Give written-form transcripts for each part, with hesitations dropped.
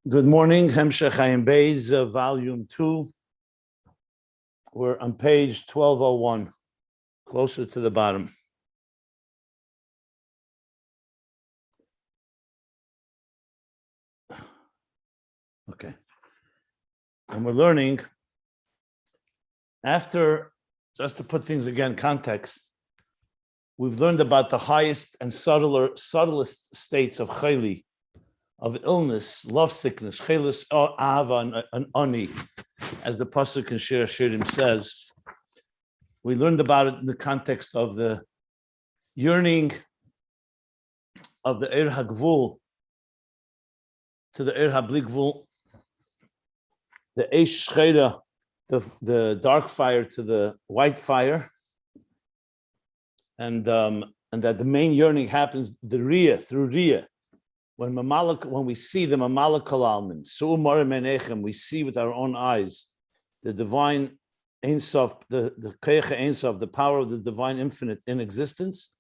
Good morning, Hemshech Ayin Beis, volume 2. We're on page 1201, closer to the bottom. Okay. And we're learning, after, just to put things again in context, we've learned about the highest and subtlest states of chayli, of illness, love sickness, chelis, ava, and ani, as the pasuk in Shiur Shiurim says. We learned about it in the context of the yearning of the Ir HaGvul to the Ir HaBli the Eish Shchera, the dark fire to the white fire, and that the main yearning happens the Riyah, through Riyah. When we see the Mamalakal Almin, we see with our own eyes the divine Ein Sof, the Keich Ein Sof, the power of the divine infinite in existence.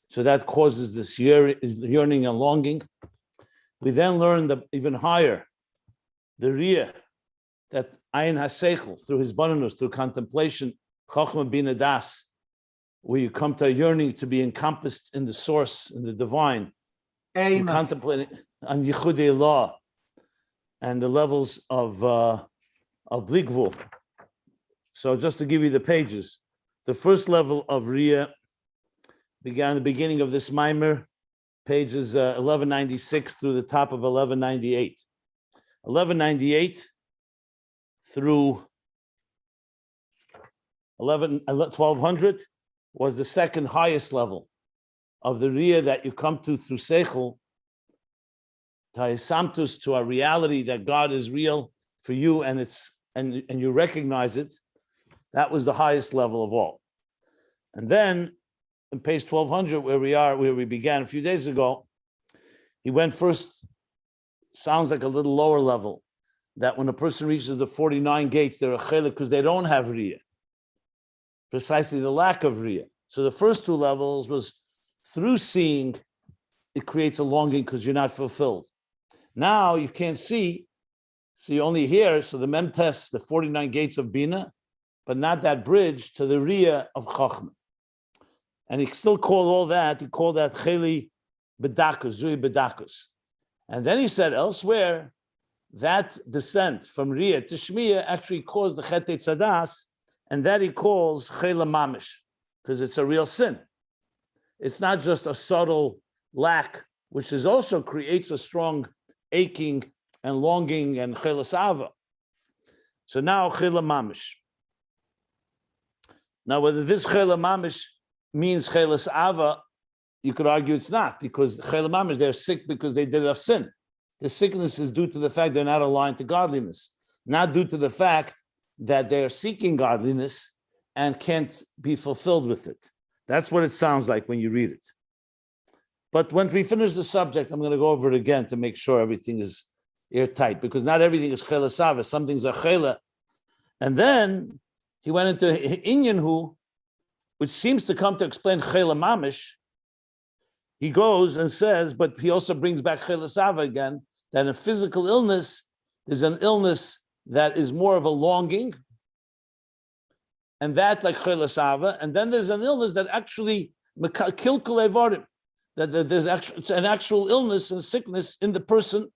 So that causes this yearning and longing. We then learn the even higher, the Riyah, that Ayin HaSeichel, through his bonus, through contemplation, Chochmah Bina Das, where you come to a yearning to be encompassed in the source, in the divine, to contemplate on Yichudei law and the levels of Bligvul. So just to give you the pages, the first level of Riyah began at the beginning of this mimer, pages 1196 through the top of 1198. 1198 through 1200 was the second highest level of the Riyah that you come to through Seichel, Ta'isamtus, to a reality that God is real for you and you recognize it. That was the highest level of all. And then in page 1200, where we began a few days ago, he went first, sounds like a little lower level, that when a person reaches the 49 gates, they're a chelik because they don't have Riyah. Precisely the lack of Riyah. So the first two levels was through seeing, it creates a longing because you're not fulfilled. Now you can't see, so you only hear, so the mem tests the 49 gates of Bina, but not that bridge to the Riyah of Chachma. And he still called all that, he called that Cheli Bedakus, Zui Bedakus. And then he said elsewhere, that descent from Riyah to Shmiyah actually caused the Chet Tzadas, and that he calls Chela Mamish, because it's a real sin. It's not just a subtle lack, which is also creates a strong aching and longing and chelas ava. So now chela mamish. Now whether this chela mamish means chelas ava, you could argue it's not, because chela mamish, they're sick because they did enough sin. The sickness is due to the fact they're not aligned to godliness, not due to the fact that they're seeking godliness and can't be fulfilled with it. That's what it sounds like when you read it. But when we finish the subject, I'm going to go over it again to make sure everything is airtight, because not everything is chela sava. Some things are chela. And then he went into Inyanhu, which seems to come to explain chela mamish. He goes and says, but he also brings back chela sava again, that in physical illness is an illness that is more of a longing, and that like chela sava, and then there's an illness that actually kilkul evarim, that there's an actual illness and sickness in the person,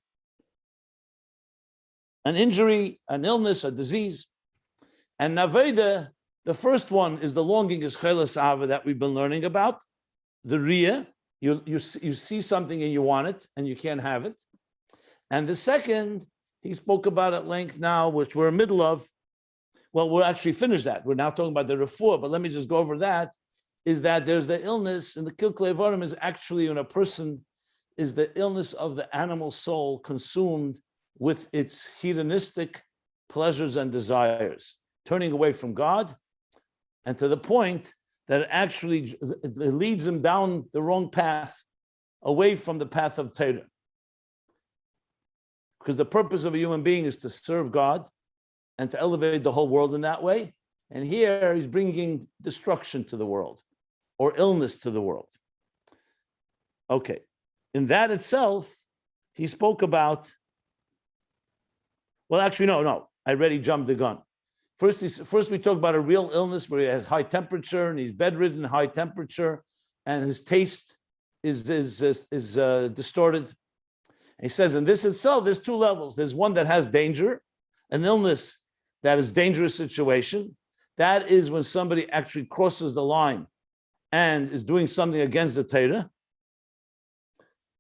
an injury, an illness, a disease. And Naveda, the first one is the longing is chela sava that we've been learning about, the Riyah, you see something and you want it and you can't have it. And the second, he spoke about at length now, which we're in the middle of. Well, we'll actually finish that. We're now talking about the refuah, but let me just go over that, is that there's the illness, and the kilkul evarim is actually when a person is the illness of the animal soul consumed with its hedonistic pleasures and desires, turning away from God, and to the point that it actually leads him down the wrong path, away from the path of Torah. Because the purpose of a human being is to serve God and to elevate the whole world in that way. And here he's bringing destruction to the world or illness to the world. Okay, in that itself, he spoke about Well, actually, no. I already jumped the gun. First we talk about a real illness where he has high temperature and he's bedridden, high temperature, and his taste is distorted. And he says, in this itself, there's two levels. There's one that has danger, an illness that is dangerous situation. That is when somebody actually crosses the line and is doing something against the Torah.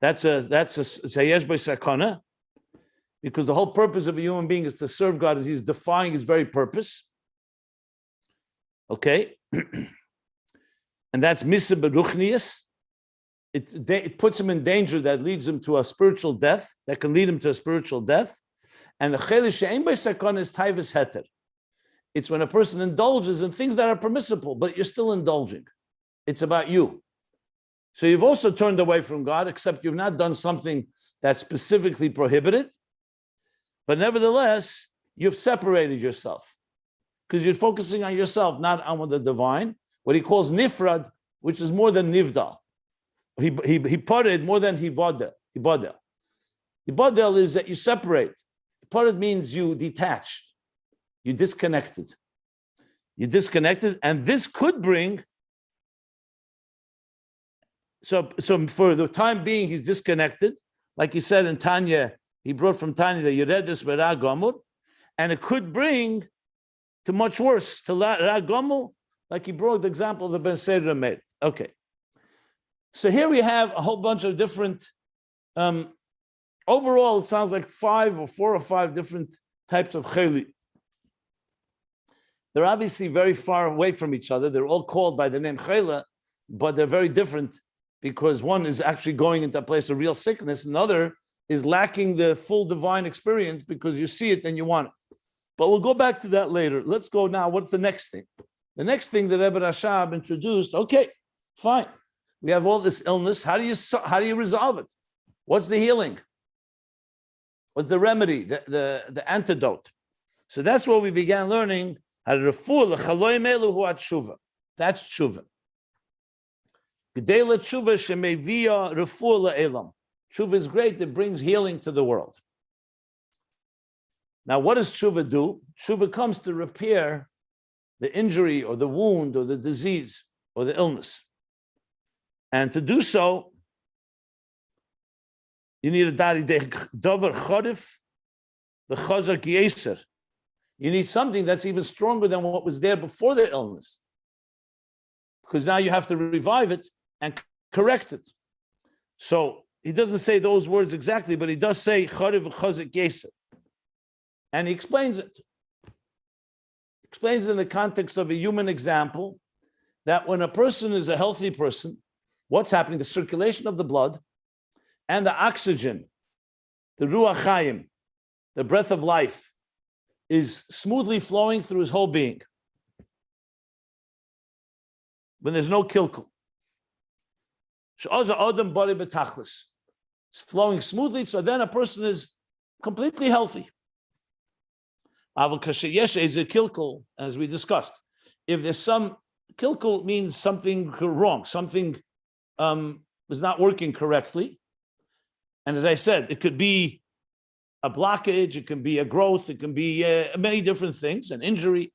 That's a yesh b'sakana, because the whole purpose of a human being is to serve God, and he's defying his very purpose. Okay, and that's misa beruchnius. It puts him in danger that leads him to a spiritual death, that can lead him to a spiritual death. And the chelik she'ein b'sakana is taivas heter. It's when a person indulges in things that are permissible, but you're still indulging. It's about you. So you've also turned away from God, except you've not done something that's specifically prohibited. But nevertheless, you've separated yourself because you're focusing on yourself, not on the divine. What he calls nifrad, which is more than nivdal. He parted more than hibadel. Hibadel is that you separate. Parted means you detached, you disconnected. And this could bring. So for the time being, he's disconnected, like he said in Tanya. He brought from Tanya that you read this with Ra Gomur, and it could bring to much worse, to Ra Gomur, like he brought the example of the Ben Seder made. Okay. So here we have a whole bunch of different, overall, it sounds like 4 or 5 different types of cheli. They're obviously very far away from each other. They're all called by the name chela, but they're very different because one is actually going into a place of real sickness, another is lacking the full divine experience because you see it and you want it. But we'll go back to that later. Let's go now. What's the next thing? The next thing that Rebbe Rashab introduced, okay, fine. We have all this illness. How do you resolve it? What's the healing? What's the remedy, the antidote? So that's what we began learning. That's Teshuva. Teshuva is great. It brings healing to the world. Now, what does Teshuva do? Teshuva comes to repair the injury or the wound or the disease or the illness. And to do so, you need a davar chodif, the chazak yeser. You need something that's even stronger than what was there before the illness, because now you have to revive it and correct it. So he doesn't say those words exactly, but he does say chariv chazak yeser, and he explains it. Explains in the context of a human example that when a person is a healthy person, what's happening? The circulation of the blood and the oxygen, the ruach chayim, the breath of life, is smoothly flowing through his whole being. When there's no kilkul. It's flowing smoothly, so then a person is completely healthy. Kilkul, as we discussed, if there's some kilkul, means something wrong, something is not working correctly. And as I said, it could be a blockage, it can be a growth, it can be many different things, an injury.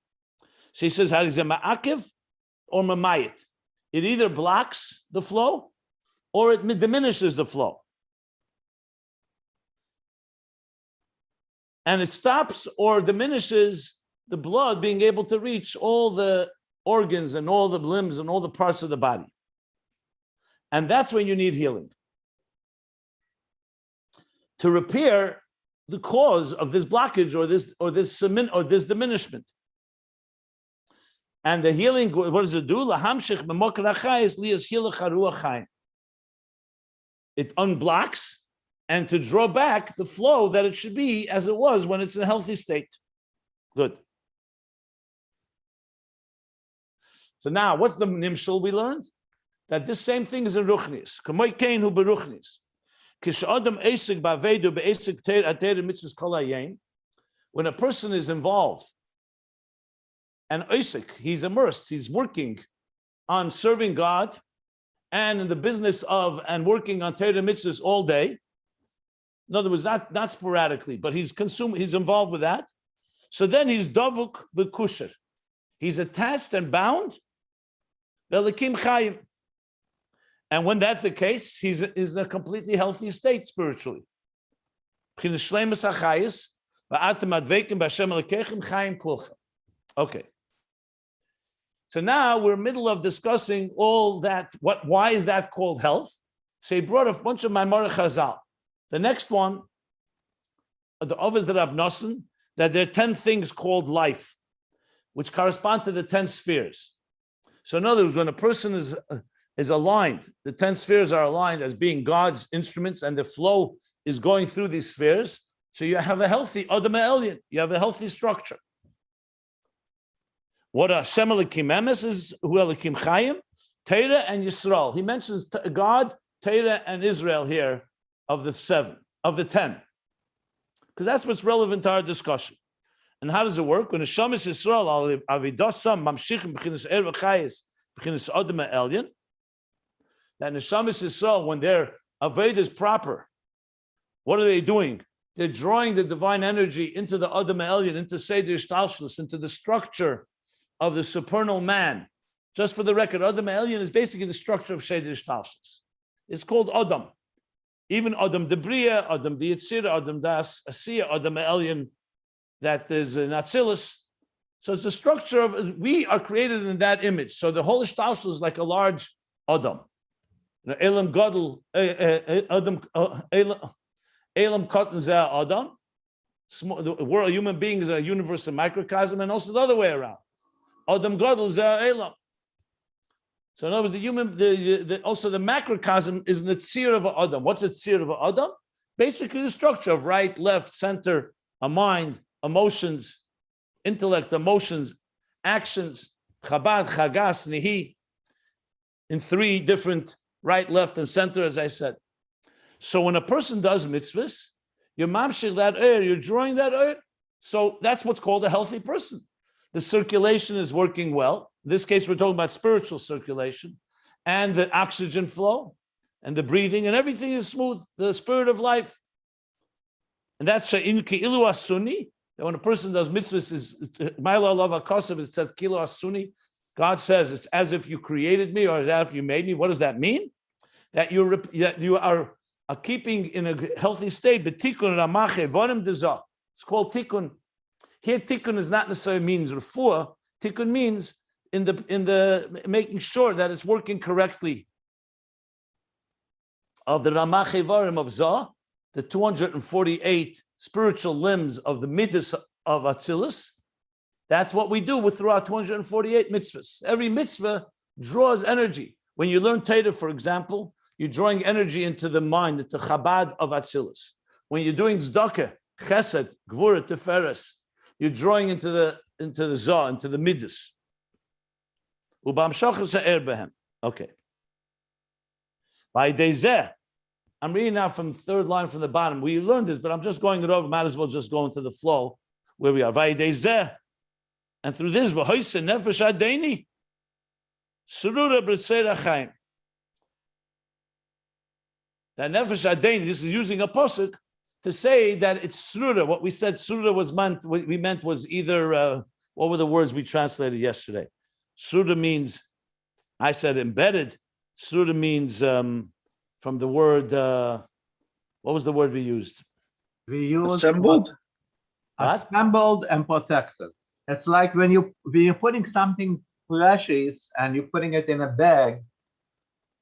So he says, ma'akiv or mamayit. It either blocks the flow or it diminishes the flow. And it stops or diminishes the blood being able to reach all the organs and all the limbs and all the parts of the body. And that's when you need healing. To repair the cause of this blockage or this diminishment. And the healing, what does it do? It unblocks and to draw back the flow that it should be as it was when it's in a healthy state. Good. So now, what's the nimshal we learned? That this same thing is in ruchnis. When a person is involved, and Isaac, he's immersed, he's working on serving God and in the business of and working on Torah mitzvahs all day, In other words, not sporadically, but he's involved with that. So then he's davuk v'kusher. He's attached and bound. V'elikim chayim. And when that's the case, he's in a completely healthy state spiritually. Okay. So now we're middle of discussing all that. Why is that called health? So he brought a bunch of Maimar Chazal. The next one, the Ovid Rab Nosson, that there are 10 things called life, which correspond to the 10 spheres. So in other words, when a person is aligned, the 10 spheres are aligned as being God's instruments, and the flow is going through these spheres. So you have a healthy Adam Elyon, you have a healthy structure. What Hashem Elikim Emes is, Hu Elikim Chayim, Torah and Yisrael. He mentions God, Torah, and Israel here of the 10, because that's what's relevant to our discussion. And how does it work? When Hashem is Yisrael, Avidosam Mamshichim B'chinas Erev Chayis B'chinas Adam Elyon. That Neshama Yisrael, when their Aved is proper, what are they doing? They're drawing the divine energy into the Adam Elyon, into Seder Shtalshlus, into the structure of the supernal man. Just for the record, Adam Elyon is basically the structure of Seder Shtalshlus. It's called Adam. Even Adam the Bria, Adam the Yitzira, Adam das Asiya, Adam Elyon, that is an Atzilus. So it's the structure of, we are created in that image. So the whole Shtalshlus is like a large Adam. Elam Gadol, Adam, Elam Katan Zeh Adam. The world, human being is a universe, a microcosm, and also the other way around. Adam Gadol Zeh Elam. So in other words, the human, also the macrocosm is the tzir of Adam. What's the tzir of Adam? Basically the structure of right, left, center, a mind, emotions, intellect, emotions, actions, Chabad, Chagas, Nihi, in 3 different right, left, and center, as I said. So when a person does mitzvahs, you're mamshich that air, you're drawing that air. So that's what's called a healthy person. The circulation is working well. In this case, we're talking about spiritual circulation, and the oxygen flow, and the breathing, and everything is smooth, the spirit of life. And that's she'in ki'ilu asuni, that when a person does mitzvahs, is ma'ila alav hakasav, it says ki'ilu asuni. God says, it's as if you created me, or as if you made me. What does that mean? That you are keeping in a healthy state. It's called tikkun. Here, tikkun is not necessarily means refuah. Tikkun means in the making sure that it's working correctly. Of the Ramach Evarim of Zah, the 248 spiritual limbs of the midas of Atzilus. That's what we do through our 248 mitzvahs. Every mitzvah draws energy. When you learn Torah, for example, you're drawing energy into the mind, into Chabad of Atzilus. When you're doing Tzedakah, Chesed, Gvura, Tiferes, you're drawing into the Zah, into the midas. Okay. By Dezeh, I'm reading now from 3rd line from the bottom. We learned this, but I'm just going it over. Might as well just go into the flow where we are. By Dezeh. And through this, v'hoise nefesh adeni, surura b'tzei chaim. That nefesh adeni, this is using a posuk to say that it's surura. What we said surura was meant, what we meant was either, what were the words we translated yesterday? Surura means, I said embedded. Surura means from the word, what was the word we used? We used assembled. Assembled and protected. It's like when you're putting something precious and you're putting it in a bag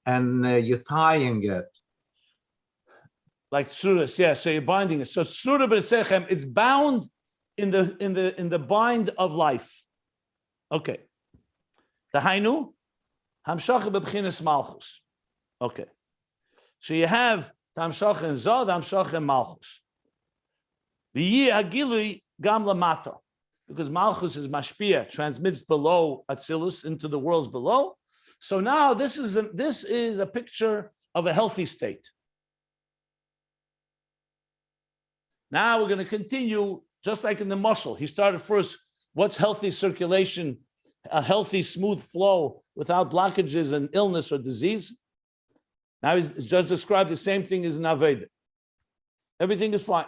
and you're tying it. Like suras, yeah. So you're binding it. So surah b'sechem, it's bound in the bind of life. Okay. The hainu hamshacha b'bchinas malchus. Okay. So you have the hamshacha and zah, the hamshacha and malchus. V'yi hagilui gam lamata. Because Malchus is mashpia, transmits below Atzilus into the worlds below. So now this is a picture of a healthy state. Now we're going to continue, just like in the muscle. He started first, what's healthy circulation, a healthy, smooth flow without blockages and illness or disease. Now he's just described the same thing as in Aveda. Everything is fine.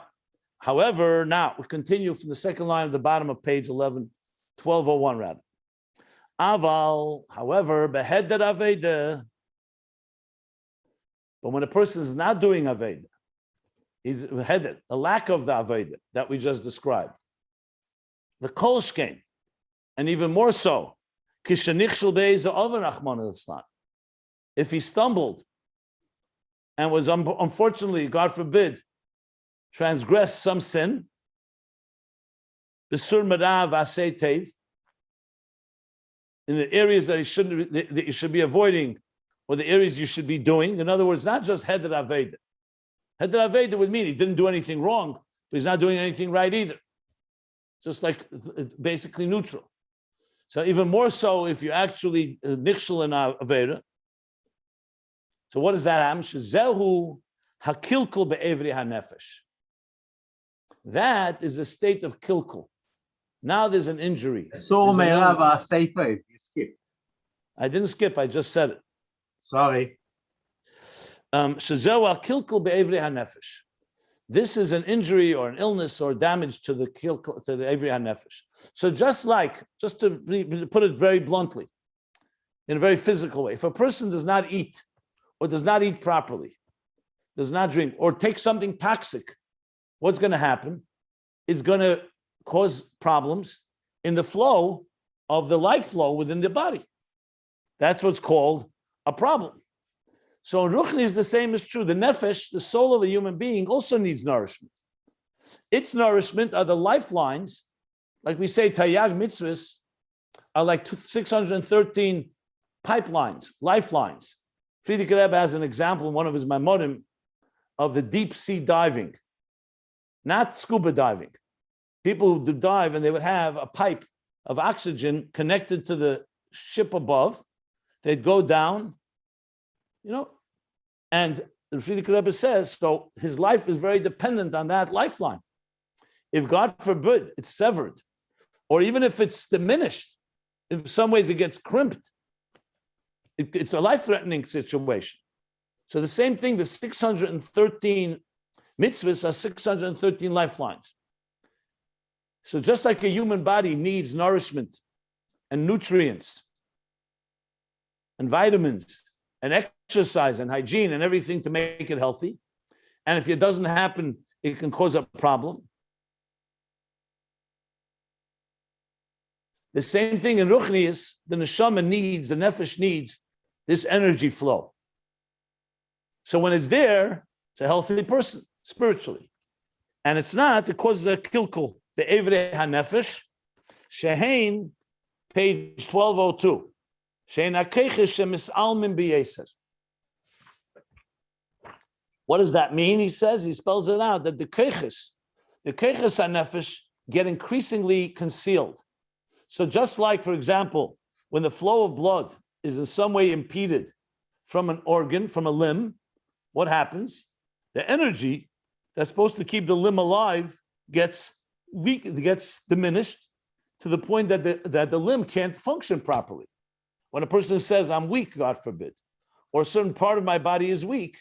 However, now we continue from the second line of the bottom of page 1201 rather. Aval, however, beheaded aveda. But when a person is not doing aveda, he's beheaded, the lack of the aveda that we just described. The kolshkein, and even more so, if he stumbled and was unfortunately, God forbid, transgressed some sin, in the areas that you should be avoiding, or the areas you should be doing. In other words, not just heder aveda. Heder aveda would mean he didn't do anything wrong, but he's not doing anything right either. Just like basically neutral. So even more so if you actually nichshel in aveda. So what does that happen? Shezehu hakilkul be'evri hanefesh. That is a state of kilkul. Now there's an injury. So may have a safer if you skip. I didn't skip, I just said it. Sorry. Shezehu hakilkul be'evri hanefesh. This is an injury or an illness or damage to the Evri HaNefesh. So just to put it very bluntly, in a very physical way, if a person does not eat or does not eat properly, does not drink or take something toxic, what's going to happen? It's going to cause problems in the flow of the life flow within the body. That's what's called a problem. So in Ruchni the same is true. The nefesh, the soul of a human being, also needs nourishment. Its nourishment are the lifelines, like we say, Tayyag mitzvahs are like 613 pipelines, lifelines. Frierdiker Rebbe has an example in one of his Maimonim of the deep sea diving, not scuba diving. People who dive and they would have a pipe of oxygen connected to the ship above. They'd go down, and the Frierdiker Rebbe says, so his life is very dependent on that lifeline. If God forbid it's severed, or even if it's diminished, in some ways it gets crimped, it's a life-threatening situation. So the same thing, the 613 mitzvahs are 613 lifelines. So just like a human body needs nourishment and nutrients and vitamins and exercise and hygiene and everything to make it healthy. And if it doesn't happen, it can cause a problem. The same thing in Ruchnius, the neshama needs, the nefesh needs this energy flow. So when it's there, it's a healthy person, spiritually. And it's not, it causes a kilkul, the Evrei HaNefesh, Shehein, page 1202. What does that mean? He says, he spells it out, that the keiches hanefesh get increasingly concealed. So just like, for example, when the flow of blood is in some way impeded from an organ, from a limb, what happens? The energy that's supposed to keep the limb alive gets weak, it gets diminished to the point that the limb can't function properly. When a person says, I'm weak, God forbid, or a certain part of my body is weak,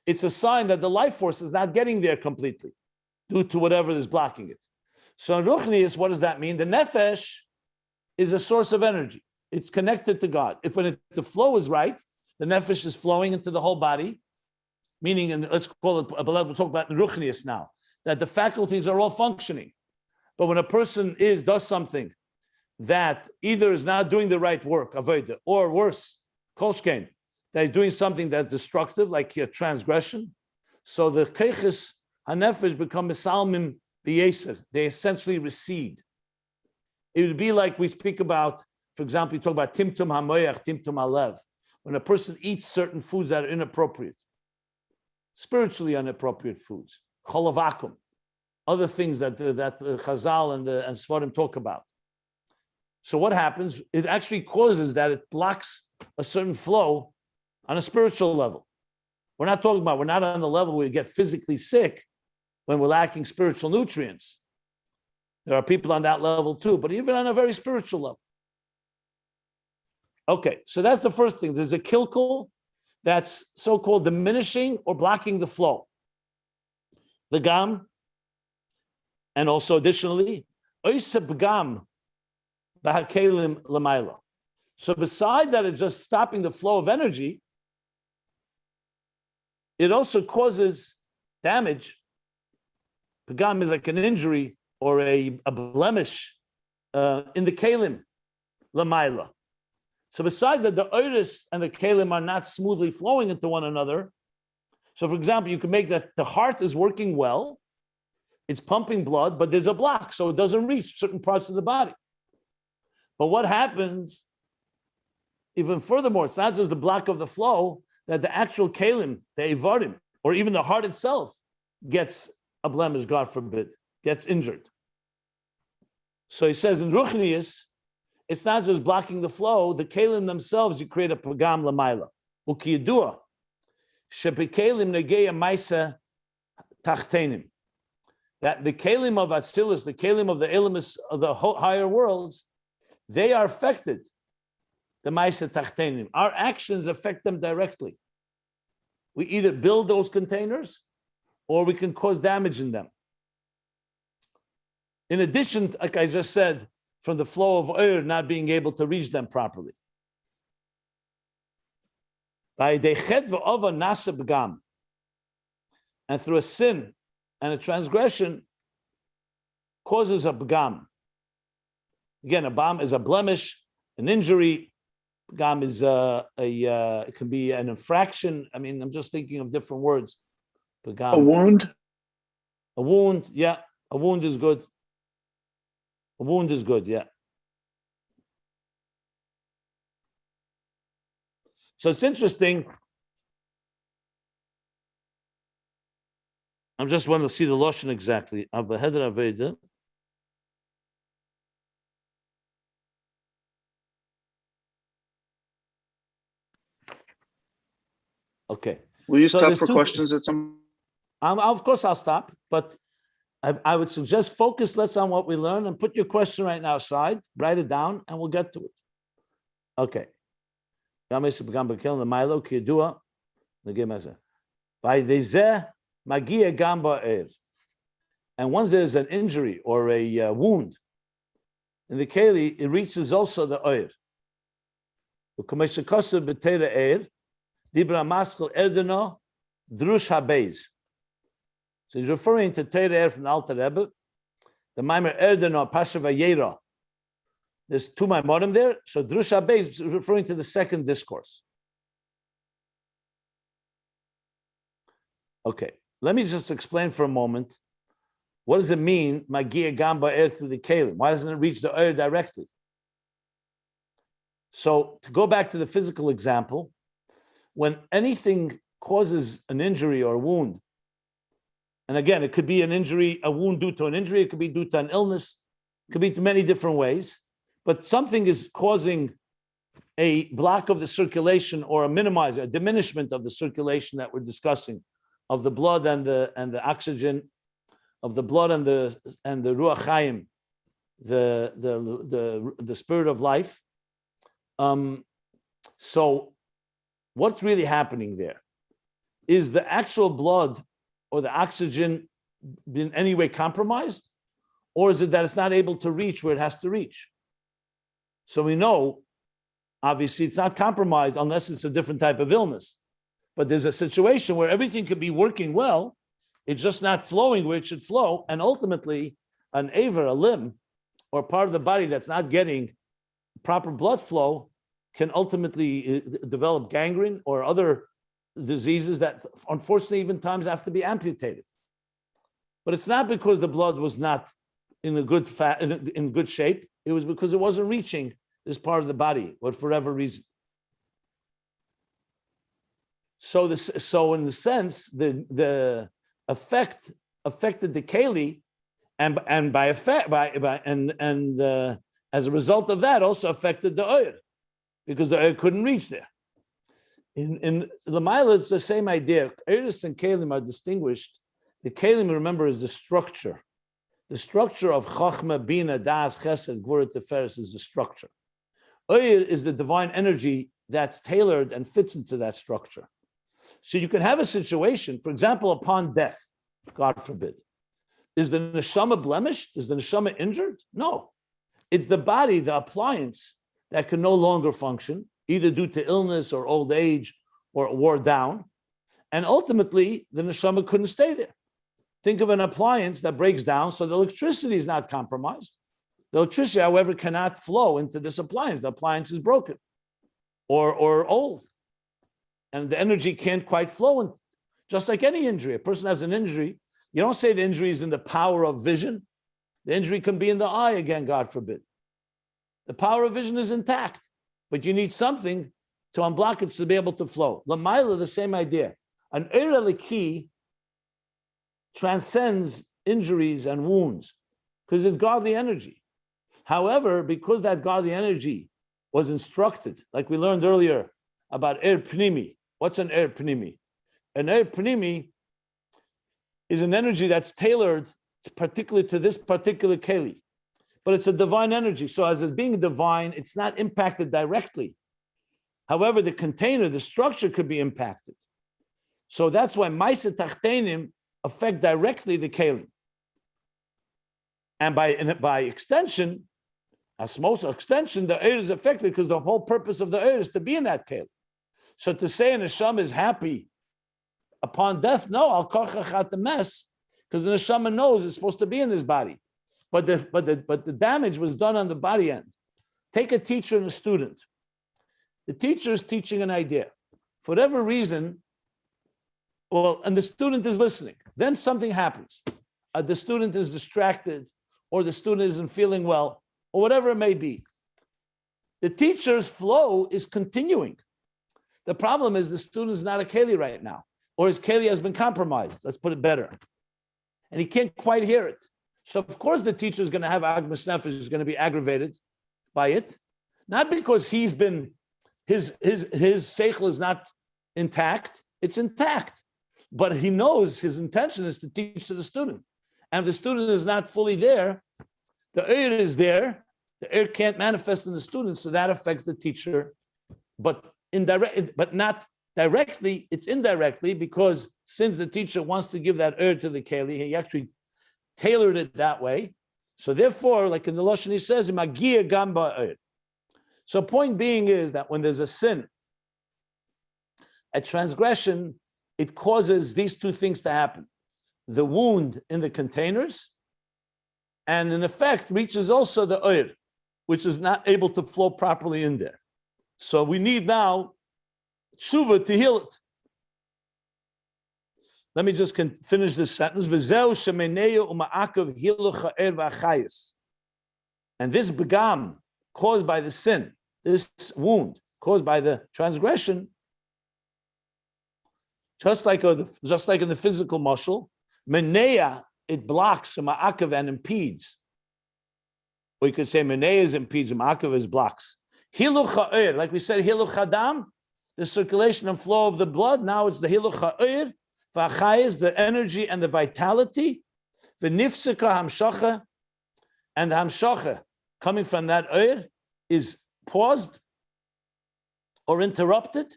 it's a sign that the life force is not getting there completely due to whatever is blocking it. So in Ruchnius, what does that mean? The nefesh is a source of energy. It's connected to God. If the flow is right, the nefesh is flowing into the whole body, meaning, and let's call it, we'll talk about the Ruchnius now, that the faculties are all functioning. But when a person does something that either is not doing the right work, avodah, or worse, kolshkein, that is doing something that's destructive, like a transgression. So the keiches hanefesh become misalmim b'yeser. They essentially recede. It would be like we speak about, for example, you talk about timtum hamoyach, timtum halev. When a person eats certain foods that are inappropriate, spiritually inappropriate foods, cholavakum, other things that Chazal and Sfarim talk about. So what happens? It actually causes that it blocks a certain flow on a spiritual level. We're not on the level where we get physically sick when we're lacking spiritual nutrients. There are people on that level too, but even on a very spiritual level. Okay, so that's the first thing. There's a kilkul that's so-called diminishing or blocking the flow. the gam, and also additionally, oisa b'gam b'hakelim l'mayla. So besides that, it's just stopping the flow of energy. It also causes damage. Pagam is like an injury or a blemish in the kalim, lamaila. So besides that, the oiris and the kalim are not smoothly flowing into one another. So for example, you can make that the heart is working well, it's pumping blood, but there's a block, so it doesn't reach certain parts of the body. But what happens, even furthermore, it's not just the block of the flow, that the actual kalim, the evarim, or even the heart itself gets a blemish, God forbid, gets injured. So he says in Ruchnius, it's not just blocking the flow, the kalim themselves, you create a pagam lamaila. Ukiyadua, shepekalim negeya maisa tachtenim. That the kalim of Atzilus, the kalim of the Elimus of the higher worlds, they are affected. The maisa tachtenim. Our actions affect them directly. We either build those containers or we can cause damage in them. In addition, like I just said, from the flow of oil not being able to reach them properly. And through a sin and a transgression causes a b'gam. Again, a bam is a blemish, an injury. B'gam is it can be an infraction. I mean, I'm just thinking of different words. B'gam. A wound? A wound, yeah. A wound is good. A wound is good, yeah. So it's interesting. I'm just wanting to see the Lashon exactly. Okay. Will you So stop there's for two questions at some? of course, I'll stop, but I would suggest focus less on what we learned and put your question right now aside, write it down, and we'll get to it. Okay. And once there's an injury or a wound in the keli, it reaches also the oir. So he's referring to Torah from the Alter Rebbe, the Maimer Erdeno Pasha Vayera. There's two Maimorim there. So Drush HaBeis is referring to the second discourse. Okay, let me just explain for a moment. What does it mean, Magia Gamba Air through the Kalim? Why doesn't it reach the air directly? So to go back to the physical example, when anything causes an injury or a wound, and again, it could be an injury, a wound due to an injury, it could be due to an illness, it could be to many different ways, but something is causing a block of the circulation or a diminishment of the circulation that we're discussing, of the blood and the oxygen, of the blood and the ruach chaim, the spirit of life. So what's really happening there? Is the actual blood or the oxygen in any way compromised? Or is it that it's not able to reach where it has to reach? So we know, obviously, it's not compromised unless it's a different type of illness. But there's a situation where everything could be working well, it's just not flowing where it should flow, and ultimately, an aver, a limb, or part of the body that's not getting proper blood flow can ultimately develop gangrene or other diseases that unfortunately even times have to be amputated. But it's not because the blood was not in a good in good shape. It was because it wasn't reaching this part of the body, or for whatever reason. So in the sense, the effect affected the keli, and as a result of that, also affected the oil, because the oil couldn't reach there. In Lamaila, it's the same idea. Eris and Kalim are distinguished. The Kalim, remember, is the structure. The structure of Chachma, Bina, Das, Chesed, Gvura, Teferes is the structure. Oil is the divine energy that's tailored and fits into that structure. So you can have a situation, for example, upon death. God forbid. Is the neshama blemished? Is the neshama injured? No. It's the body, the appliance, that can no longer function, either due to illness or old age or wore down. And ultimately, the neshama couldn't stay there. Think of an appliance that breaks down, so the electricity is not compromised. The electricity, however, cannot flow into this appliance. The appliance is broken or old. And the energy can't quite flow in. Just like any injury. A person has an injury, you don't say the injury is in the power of vision. The injury can be in the eye again, God forbid. The power of vision is intact, but you need something to unblock it to be able to flow. Lamaila, the same idea. An Eir transcends injuries and wounds because it's godly energy. However, because that godly energy was instructed, like we learned earlier about Eir Pnimi. What's an Eir Pnimi? An Eir Pnimi is an energy that's tailored particularly to this particular keli, but it's a divine energy. So as it's being divine, it's not impacted directly. However, the container, the structure could be impacted. So that's why Maisa Tachtenim affect directly the keli. And by extension, osmosis extension, the Eir is affected because the whole purpose of the Eir is to be in that keli. So to say an neshama is happy upon death, no, al korchachat the mess, because the neshama knows it's supposed to be in this body, but the damage was done on the body end. Take a teacher and a student. The teacher is teaching an idea, for whatever reason. Well, and the student is listening. Then something happens. The student is distracted, or the student isn't feeling well, or whatever it may be. The teacher's flow is continuing. The problem is the student is not a keli right now, or his keli has been compromised. Let's put it better. And he can't quite hear it. So of course the teacher is going to have agmas nefesh, is going to be aggravated by it, not because he's been his seichel is not intact. It's intact, but he knows his intention is to teach to the student. And if the student is not fully there, the Eir is there. The Eir can't manifest in the student, so that affects the teacher, but not directly. It's indirectly, because since the teacher wants to give that Eir to the keli, he actually tailored it that way. So therefore, like in the Lashon, he says, "Magia gamba Eir." So point being is that when there's a sin, a transgression, it causes these two things to happen: the wound in the containers, and in effect reaches also the Eir, which is not able to flow properly in there. So we need now Teshuva to heal it. Let me just finish this sentence. And this begam, caused by the sin, this wound caused by the transgression, just like in the physical muscle, menea, it blocks ma'akav and impedes. Or you could say menea is impedes, ma'akav is blocks. Hiluch ha'ir, like we said, hiluch hadam, the circulation and flow of the blood. Now it's the hiluch ha'ir, v'achayis, the energy and the vitality, v'nifsika hamshacha, and the hamshacha coming from that ir is paused or interrupted.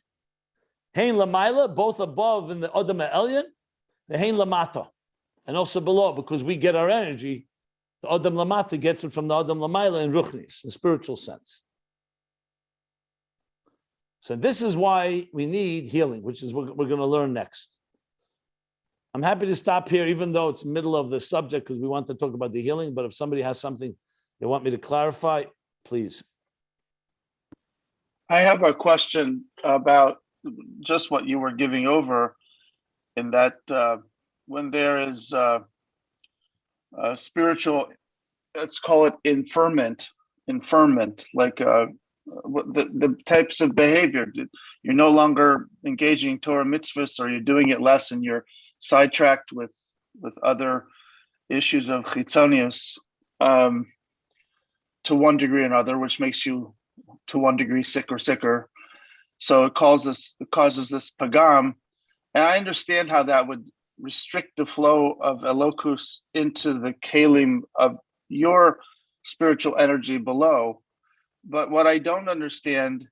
Hein lamaila, both above in the Adam Elyon, the hein lamata, and also below, because we get our energy. The Adam lamata gets it from the Adam lamaila in ruchnis, in spiritual sense. So this is why we need healing, which is what we're going to learn next. I'm happy to stop here, even though it's middle of the subject, because we want to talk about the healing. But if somebody has something they want me to clarify, please. I have a question about just what you were giving over, in that when there is a spiritual, let's call it infirmment, like the types of behavior. You're no longer engaging Torah mitzvahs, or you're doing it less, and you're sidetracked with other issues of chitzonius to one degree or another, which makes you to one degree sicker. So it causes this pagam, and I understand how that would restrict the flow of elokus into the kalim of your spiritual energy below. But what I don't understand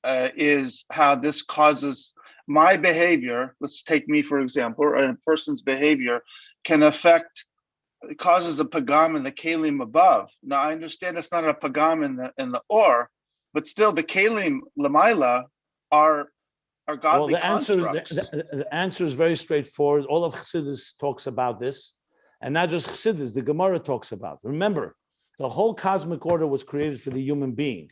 is how this causes my behavior, let's take me for example, or a person's behavior can affect, it causes a pagam in the kalim above. Now I understand it's not a pagam in the or, but still the kalim lamaila are godly constructs. The answer is very straightforward. All of Chassidus talks about this, and not just Chassidus, the Gemara talks about. Remember, the whole cosmic order was created for the human being.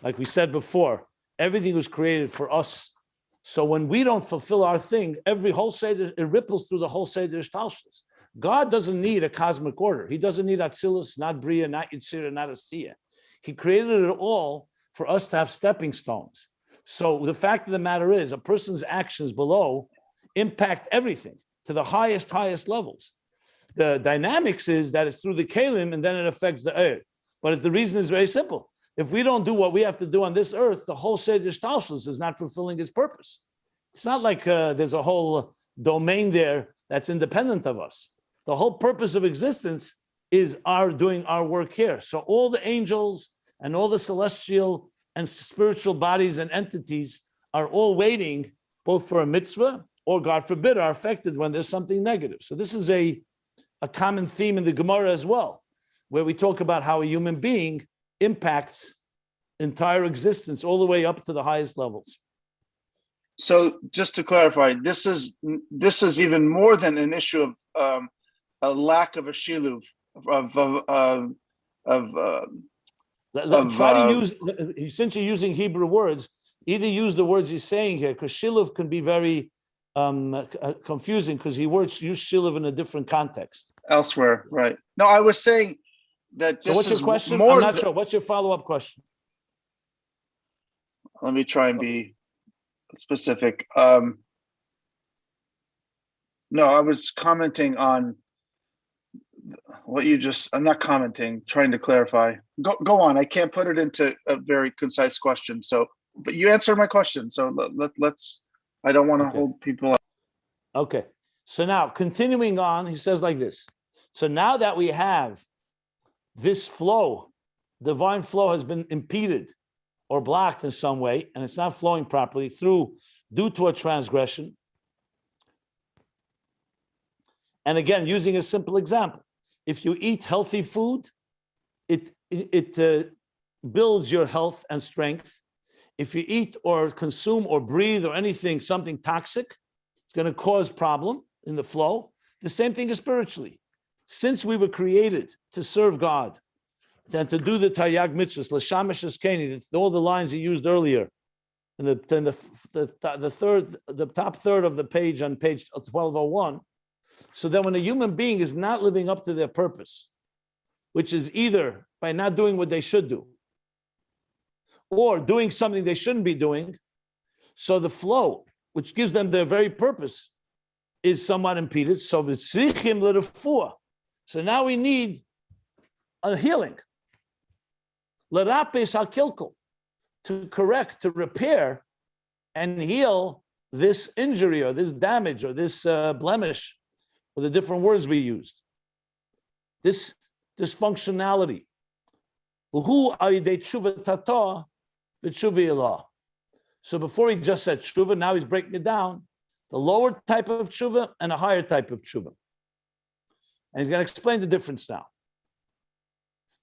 Like we said before, everything was created for us. So when we don't fulfill our thing, every whole Seder, it ripples through the whole Seder Shtalshus. God doesn't need a cosmic order. He doesn't need Atzilus, not Bria, not Yitzira, not Asiya. He created it all for us to have stepping stones. So the fact of the matter is, a person's actions below impact everything to the highest levels. The dynamics is that it's through the kalim and then it affects the earth. But the reason is very simple. If we don't do what we have to do on this earth, the whole Seder Shtalshus is not fulfilling its purpose. It's not like there's a whole domain there that's independent of us. The whole purpose of existence is our doing our work here. So all the angels and all the celestial and spiritual bodies and entities are all waiting both for a mitzvah or, God forbid, are affected when there's something negative. So this is a common theme in the Gemara as well, where we talk about how a human being impacts entire existence all the way up to the highest levels. So just to clarify, this is even more than an issue of a lack of a shiluv Try to use, since you're using Hebrew words, either use the words he's saying here, because shiluv can be very confusing because he use shiluv in a different context. Elsewhere, right? No, I was saying that this so what's your question? I'm not sure. What's your follow-up question? Let me try and be specific. No, I was commenting on what you just, I'm not commenting, trying to clarify. Go on. I can't put it into a very concise question. So, but you answered my question. So let's, I don't want to hold people up. Okay. So now continuing on, he says like this. So now that we have this flow, divine flow has been impeded or blocked in some way, and it's not flowing properly due to a transgression. And again, using a simple example, if you eat healthy food, it builds your health and strength. If you eat or consume or breathe or anything, something toxic, it's going to cause problem in the flow. The same thing is spiritually. Since we were created to serve God and to do the Taryag mitzvahs, l'shamash eskeni, all the lines he used earlier, in the top third of the page on page 1201. So that when a human being is not living up to their purpose, which is either by not doing what they should do, or doing something they shouldn't be doing, so the flow, which gives them their very purpose, is somewhat impeded. So now we need a healing. To correct, to repair, and heal this injury or this damage or this blemish, or the different words we used. This dysfunctionality. So before he just said tshuva, now he's breaking it down. The lower type of tshuva and a higher type of tshuva. And he's going to explain the difference now.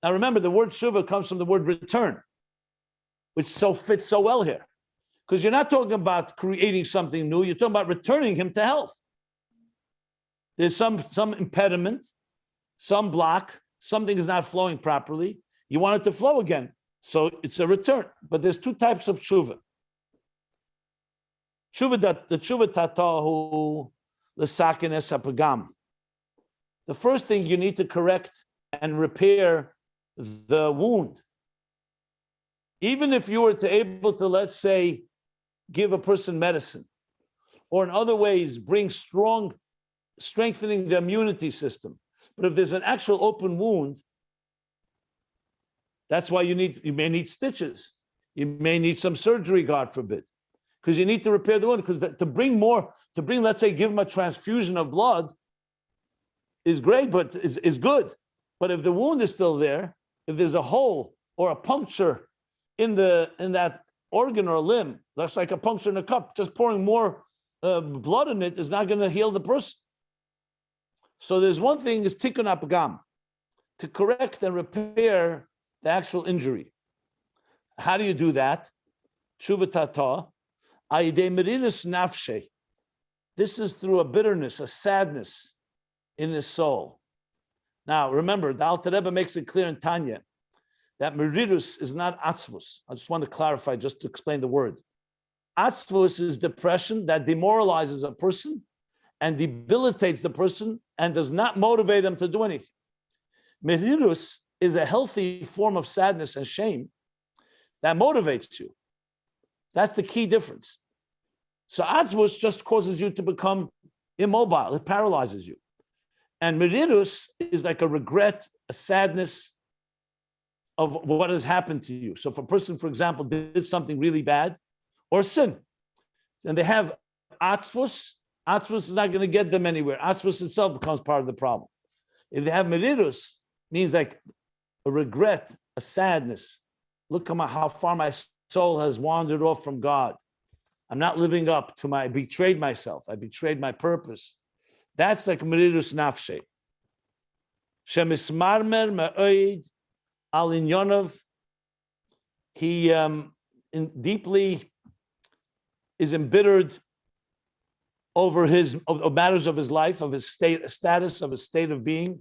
Now remember, the word tshuva comes from the word return, which fits so well here. Because you're not talking about creating something new, you're talking about returning him to health. There's some impediment, some block, something is not flowing properly. You want it to flow again. So it's a return. But there's two types of tshuva. The tshuva tatahu l'sakin es hapagam. The first thing you need to correct and repair the wound. Even if you were able to, let's say, give a person medicine, or in other ways bring strengthening the immunity system. But if there's an actual open wound, that's why you may need stitches. You may need some surgery, God forbid, because you need to repair the wound. Because let's say, give them a transfusion of blood is great, but is good. But if the wound is still there, if there's a hole or a puncture in that organ or limb That's like a puncture in a cup. Just pouring more blood in it is not going to heal the person. So there's one thing is tikkun apgam, to correct and repair the actual injury. How do you do that? Teshuva tata, ayidei meridus nafshe. This is through a bitterness, a sadness in his soul. Now, remember, the Alter Rebbe makes it clear in Tanya that meridus is not atzvus. I just want to clarify, just to explain the word. Atzvus is depression that demoralizes a person and debilitates the person and does not motivate them to do anything. Meridus is a healthy form of sadness and shame that motivates you. That's the key difference. So atzvus just causes you to become immobile. It paralyzes you. And meridus is like a regret, a sadness of what has happened to you. So if a person, for example, did something really bad or sin, and they have atzvus, atzvus is not going to get them anywhere. Atzvus itself becomes part of the problem. If they have meridus, means like a regret, a sadness. Look at how far my soul has wandered off from God. I'm not living up to I betrayed myself. I betrayed my purpose. That's like meridus nafshe. Shemismarmer ma'oid al inyonov. He deeply is embittered over matters of his life, of his status, of his state of being.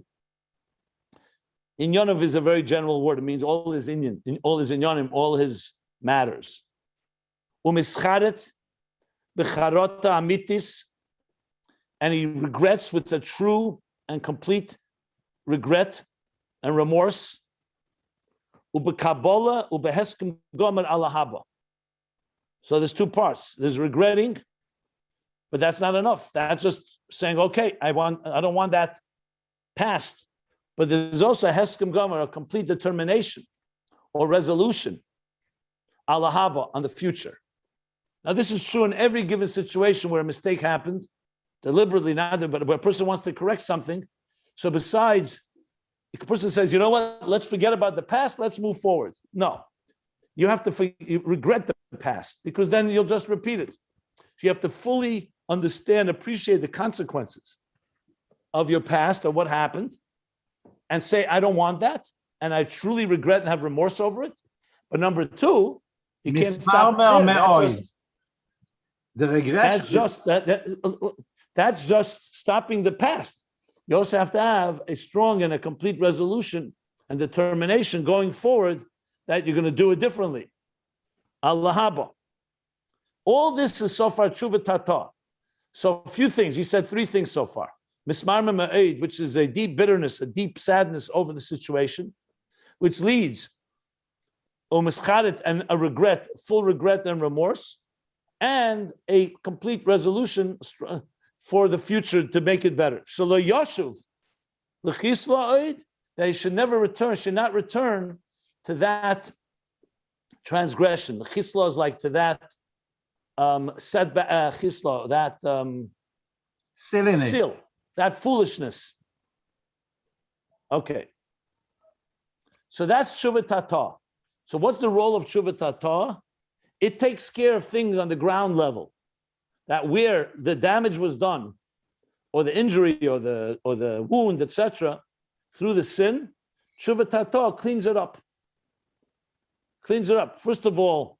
Inyonov is a very general word. It means all his inyonim, all his matters. Umischaret b'charota amitis, and he regrets with a true and complete regret and remorse. Ubekabola ubeheskem gomer alahaba. So there's two parts. There's regretting, but that's not enough. That's just saying, okay, I don't want that past. But there's also a heskem gomer, a complete determination or resolution, alahaba, on the future. Now, this is true in every given situation where a mistake happened, deliberately, but where a person wants to correct something. So besides, if a person says, you know what, let's forget about the past, let's move forward. No, you have to regret the past, because then you'll just repeat it. So you have to fully understand, appreciate the consequences of your past or what happened, and say, I don't want that, and I truly regret and have remorse over it. But number two, you can't stop there. That's just stopping the past. You also have to have a strong and a complete resolution and determination going forward that you're going to do it differently. Allahaba. All this is so far Teshuva tata. So a few things. He said three things so far. Mismarma ma'id, which is a deep bitterness, a deep sadness over the situation, which leads umischaret, and a regret, full regret and remorse, and a complete resolution for the future to make it better. Shelo yashuv l'chisla oid, that he should never return, should not return to that transgression. The chisla is like to that setback, chisla, that silliness, seal, that foolishness. Okay. So that's teshuva tata. So what's the role of teshuva tata? It takes care of things on the ground level, that where the damage was done, or the injury, or the wound, etc., through the sin. Teshuva tata cleans it up. Cleans it up. First of all,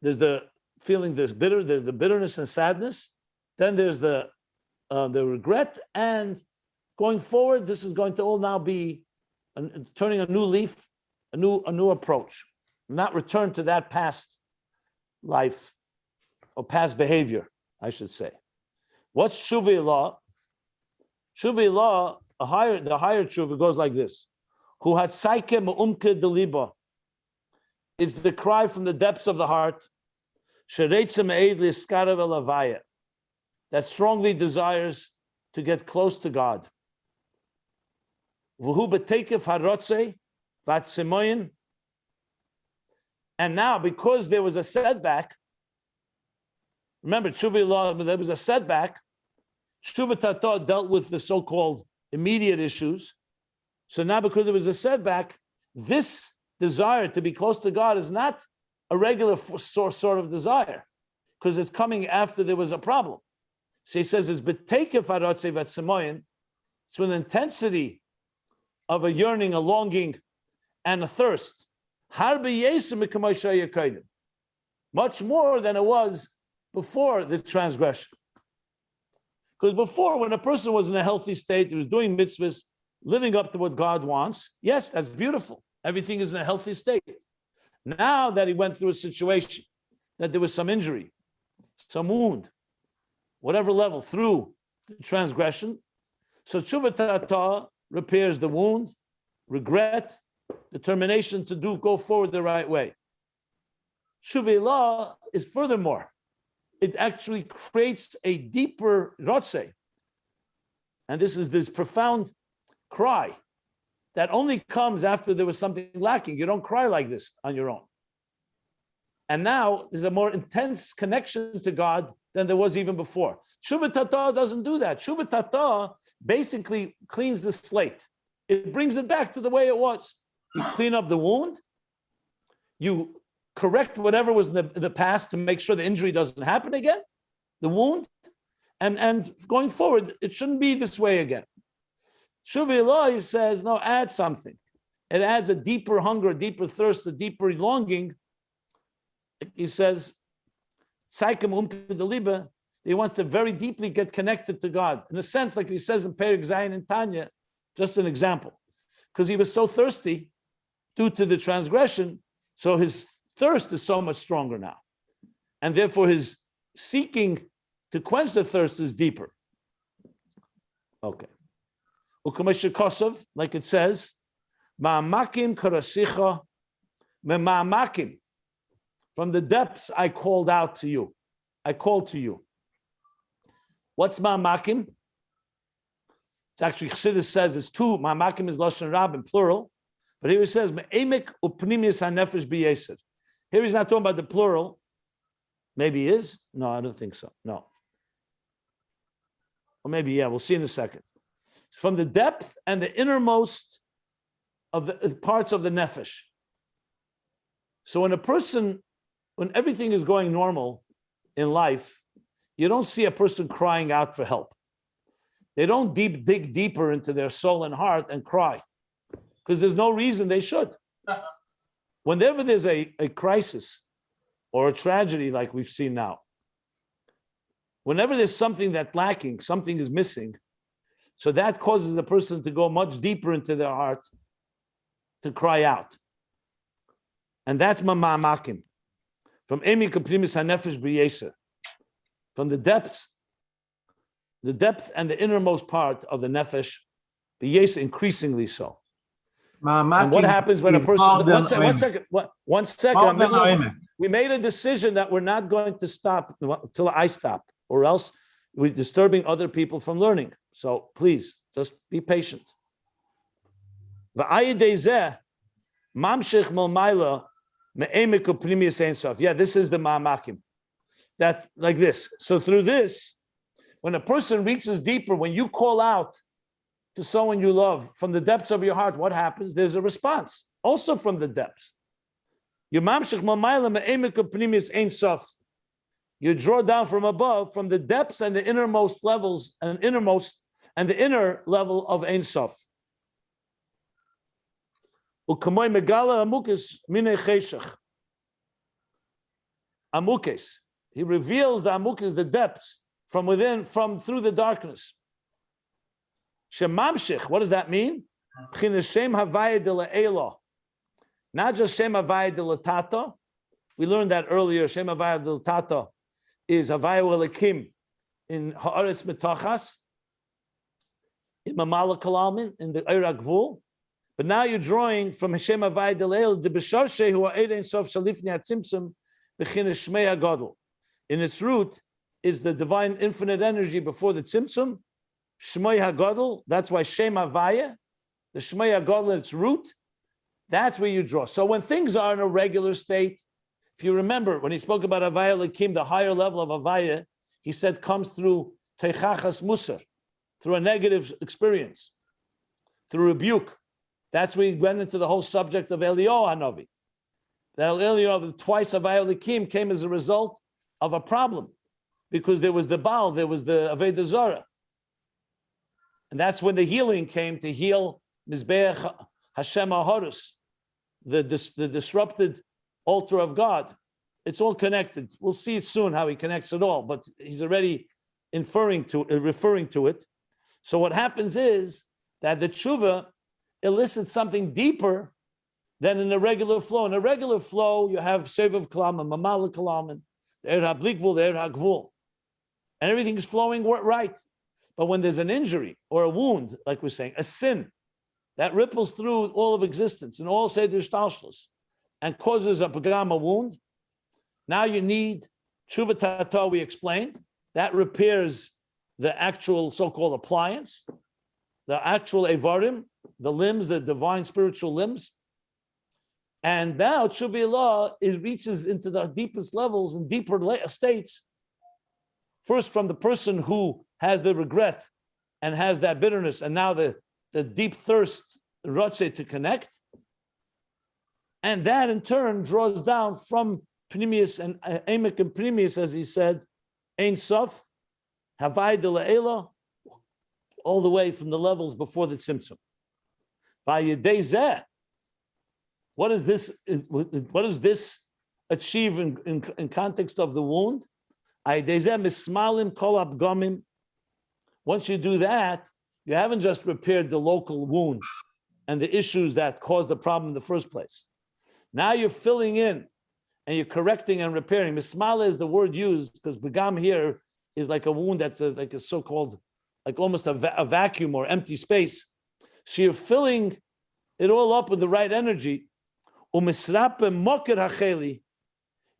there's the feeling, there's the bitterness and sadness. Then there's the regret, and going forward, this is going to all now be turning a new leaf, a new approach, not return to that past life or past behavior, I should say. What's teshuva law? Teshuva law, the higher teshuva goes like this: Hu hatzaike me'umke deliba. It's the cry from the depths of the heart, shereitza me'ed li'skarav elavaya, that strongly desires to get close to God. V'hu b'teikef harotze v'atzimoyin. And now, because there was a setback, remember, teshuva law, there was a setback. Teshuva tata dealt with the so-called immediate issues. So now, because there was a setback, this desire to be close to God is not a regular sort of desire. because it's coming after there was a problem. So he says it's betekef harotzev atzemoyin. It's with intensity of a yearning, a longing, and a thirst. Much more than it was before the transgression. Because before, when a person was in a healthy state, he was doing mitzvahs, living up to what God wants, yes, that's beautiful. Everything is in a healthy state. Now that he went through a situation, that there was some injury, some wound, whatever level, through the transgression, so tshuva ta'ata repairs the wound, regret, determination to go forward the right way. Tshuva is furthermore, it actually creates a deeper rotze. And this is this profound cry that only comes after there was something lacking. You don't cry like this on your own. And now there's a more intense connection to God than there was even before. Tshuva ta'ata doesn't do that. Tshuva ta'ata basically cleans the slate. It brings it back to the way it was. You clean up the wound. You correct whatever was in the past to make sure the injury doesn't happen again, the wound. And going forward, it shouldn't be this way again. Tshuva, he says, no, add something. It adds a deeper hunger, a deeper thirst, a deeper longing. He says, he wants to very deeply get connected to God. In a sense, like he says in Perek Zayin and Tanya, just an example. Because he was so thirsty due to the transgression, so his thirst is so much stronger now. And therefore his seeking to quench the thirst is deeper. Okay. Like it says, Ma'amakim karasicha mema'amakim. From the depths I called out to you. I called to you. What's ma'amakim? It's actually, Chassidus says it's two. Ma'amakim is lashon rab in plural. But here he says, me'emek upnimius hanefesh b'yesed. Here he's not talking about the plural. Maybe he is. No, I don't think so. No. Or maybe, yeah, we'll see in a second. From the depth and the innermost of the parts of the nefesh. So when everything is going normal in life, you don't see a person crying out for help. They don't dig deeper into their soul and heart and cry, because there's no reason they should. Whenever there's a crisis or a tragedy like we've seen now, whenever there's something that's lacking, something is missing, so that causes the person to go much deeper into their heart to cry out. And that's mama'amakim. From Emi Kaprimis HaNefesh B'Yeser. From the depth and the innermost part of the nefesh, B'Yeser, increasingly so. And what happens when a person, one second, we made a decision that we're not going to stop until I stop, or else we're disturbing other people from learning. So please, just be patient. Yeah, this is the ma'amakim. That like this. So through this, when a person reaches deeper, when you call out to someone you love from the depths of your heart, what happens? There's a response, also from the depths. You draw down from above, from the depths and the innermost levels, and the inner level of Ein Sof. Amukes. He reveals the amukes, the depths from within, through the darkness. Shemamshich, what does that mean? Shem Havaya de la, not just Shem Havaya de la Tata. We learned that earlier. Shem Havaya de la Tata is Havaya Welekim in Haaretz Mitachas, in Mamala Kalalmin, in the Eira Gvul. But now you're drawing from Shem Havaya de la the B'shar Shehu Ha'erein Sof Shalifni HaTzimtzum B'chin Shmei HaGadol. In its root is the divine infinite energy before the Tzimtzum, Shmei HaGadol. That's why Shem Havaya, the Shmei HaGadol in its root, that's where you draw. So when things are in a regular state, if you remember, when he spoke about Havaya Lekim, the higher level of Havaya, he said comes through Teichachas Musar, through a negative experience, through rebuke. That's where he went into the whole subject of Eliyahu Hanavi. That Eliyahu, twice Havaya Lekim came as a result of a problem, because there was the Baal, there was the Avodah Zarah. And that's when the healing came to heal Mizbeach Hashem HaHorus, the disrupted altar of God. It's all connected. We'll see it soon how he connects it all, but he's already referring to it. So what happens is that the tshuva elicits something deeper than in a regular flow. In a regular flow, you have Sevav Kalam and Mamal Kalam and the Er HaBlikvul, the Er HaGvul, and everything is flowing right. But when there's an injury or a wound, like we're saying, a sin, that ripples through all of existence and all Seder Shtalshlos and causes a pagam, a wound, now you need Tshuva Tata, we explained, that repairs the actual so-called appliance, the actual Evarim, the limbs, the divine spiritual limbs. And now Tshuva Ilah, it reaches into the deepest levels and deeper states, first from the person who has the regret and has that bitterness, and now the deep thirst, Rotze, to connect. And that in turn draws down from Pnimius and Emek and Pnimius, as he said, Ein Sof, Havai de La'ela, all the way from the levels before the Tzimtzum. Vayedei Zeh. What does this achieve in context of the wound? Once you do that, you haven't just repaired the local wound and the issues that caused the problem in the first place. Now you're filling in and you're correcting and repairing. Mismala is the word used because begam here is like a wound that's like a so-called, like almost a vacuum or empty space. So you're filling it all up with the right energy. You're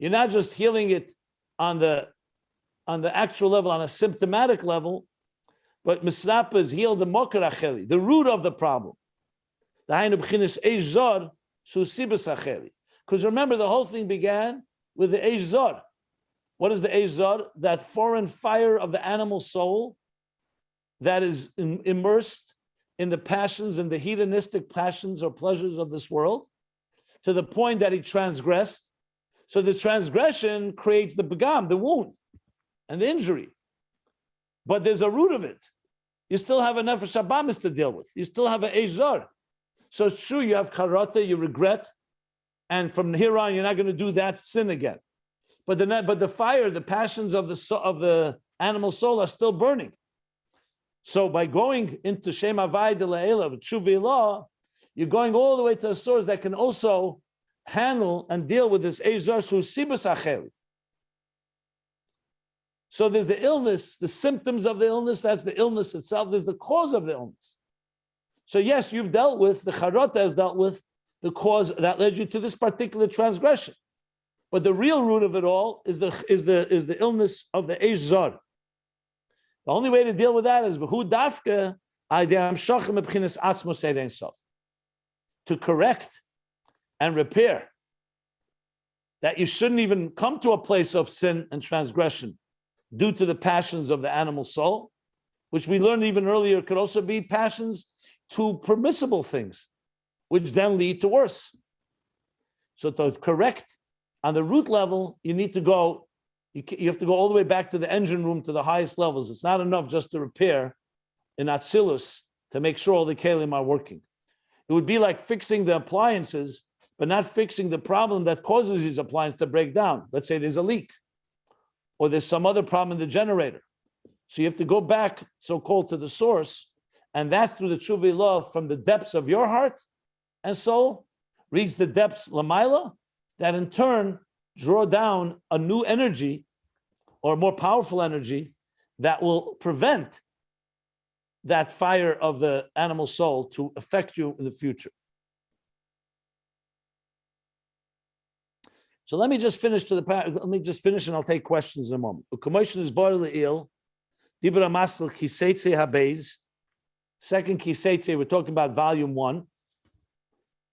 not just healing it on the actual level, on a symptomatic level, but misrapa is healed the mokar acheli, the root of the problem. Because remember, the whole thing began with the eish zor. What is the eish zor? That foreign fire of the animal soul that is immersed in the passions and the hedonistic passions or pleasures of this world, to the point that he transgressed. So the transgression creates the begam, the wound, and the injury. But there's a root of it. You still have a nefesh habamis to deal with. You still have an eish zor. So it's true, you have karate, you regret, and from here on, you're not going to do that sin again. But the fire, the passions of the animal soul are still burning. So by going into Shem Havai de La'ela, with Tshuva Ilah, you're going all the way to a source that can also handle and deal with this eish zor shu sibas acheli. So there's the illness, the symptoms of the illness, that's the illness itself, there's the cause of the illness. So yes, you've dealt with, the charata has dealt with the cause that led you to this particular transgression. But the real root of it all is the illness of the eish zor. The only way to deal with that is v'hu dafka aydam shochem b'chinas atzmos ein sof, to correct and repair that you shouldn't even come to a place of sin and transgression due to the passions of the animal soul, which we learned even earlier could also be passions to permissible things, which then lead to worse. So to correct on the root level, you need to go, you have to go all the way back to the engine room, to the highest levels. It's not enough just to repair in Atzilus to make sure all the kelim are working. It would be like fixing the appliances, but not fixing the problem that causes these appliances to break down. Let's say there's a leak, or there's some other problem in the generator. So you have to go back, so-called, to the source, and that's through the Tshuva Ilah from the depths of your heart and soul, reach the depths Lamaila, that in turn draw down a new energy or more powerful energy that will prevent that fire of the animal soul to affect you in the future. So let me just finish and I'll take questions in a moment. Second Kiseitze, we're talking about volume 1.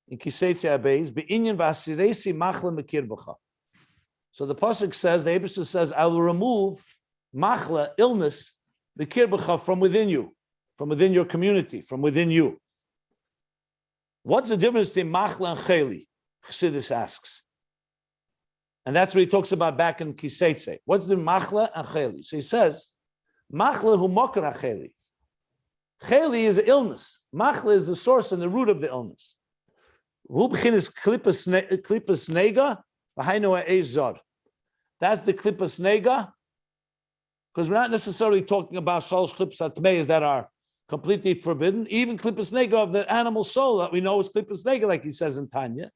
In Kiseitze Habeis, Be'inyan v'asiresi machla mekirbacha. So the pasuk says, the Eibusha says, I will remove machla, illness, mekirbacha, from within you, from within your community, from within you. What's the difference between machla and cheli? Chassidus asks. And that's what he talks about back in Kiseitse. What's the machla and cheli? So he says, machla hu mokar cheli. Cheli is an illness. Machla is the source and the root of the illness. That's the klippas nega, because we're not necessarily talking about shalosh klippas atmeis that are completely forbidden. Even klippas nega of the animal soul that we know is klippas nega, like he says in Tanya.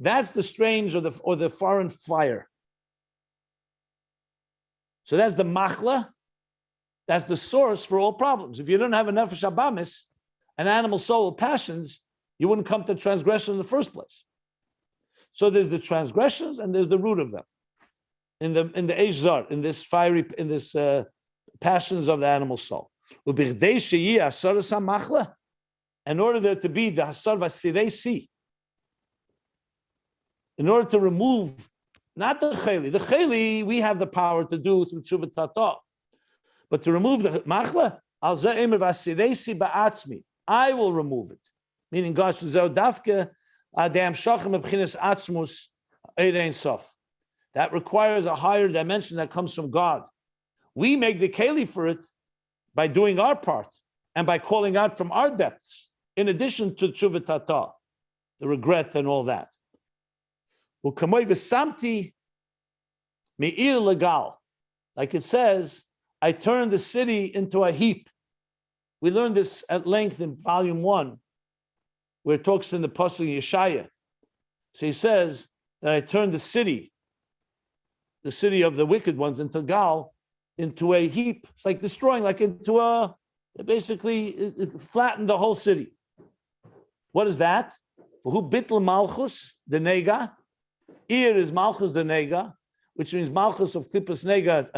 That's the strange or the foreign fire. So that's the machla. That's the source for all problems. If you don't have a nefesh abamis, an animal soul, passions, you wouldn't come to transgression in the first place. So there's the transgressions and there's the root of them. In the eish zar, in this fiery, in this passions of the animal soul. In order there to be the hasar vasiresi, in order to remove, not the cheli we have the power to do through tshuva tata, but to remove the machla, al ze'emer vasiresi ba'atzmi, I will remove it. Meaning, God should say, dafke adam shachem b'chinas atzmus erein sof. That requires a higher dimension that comes from God. We make the keli for it by doing our part and by calling out from our depths, in addition to tshuva tata, the regret and all that. Like it says, I turned the city into a heap. We learned this at length in volume 1, where it talks in the Pasuk Yeshaya. So he says that I turned the city of the wicked ones into Gal, into a heap. It's like destroying, like into a, basically it flattened the whole city. What is that? Who bitl malchus, the nega. Ir is malchus the nega, which means malchus of klippas nega.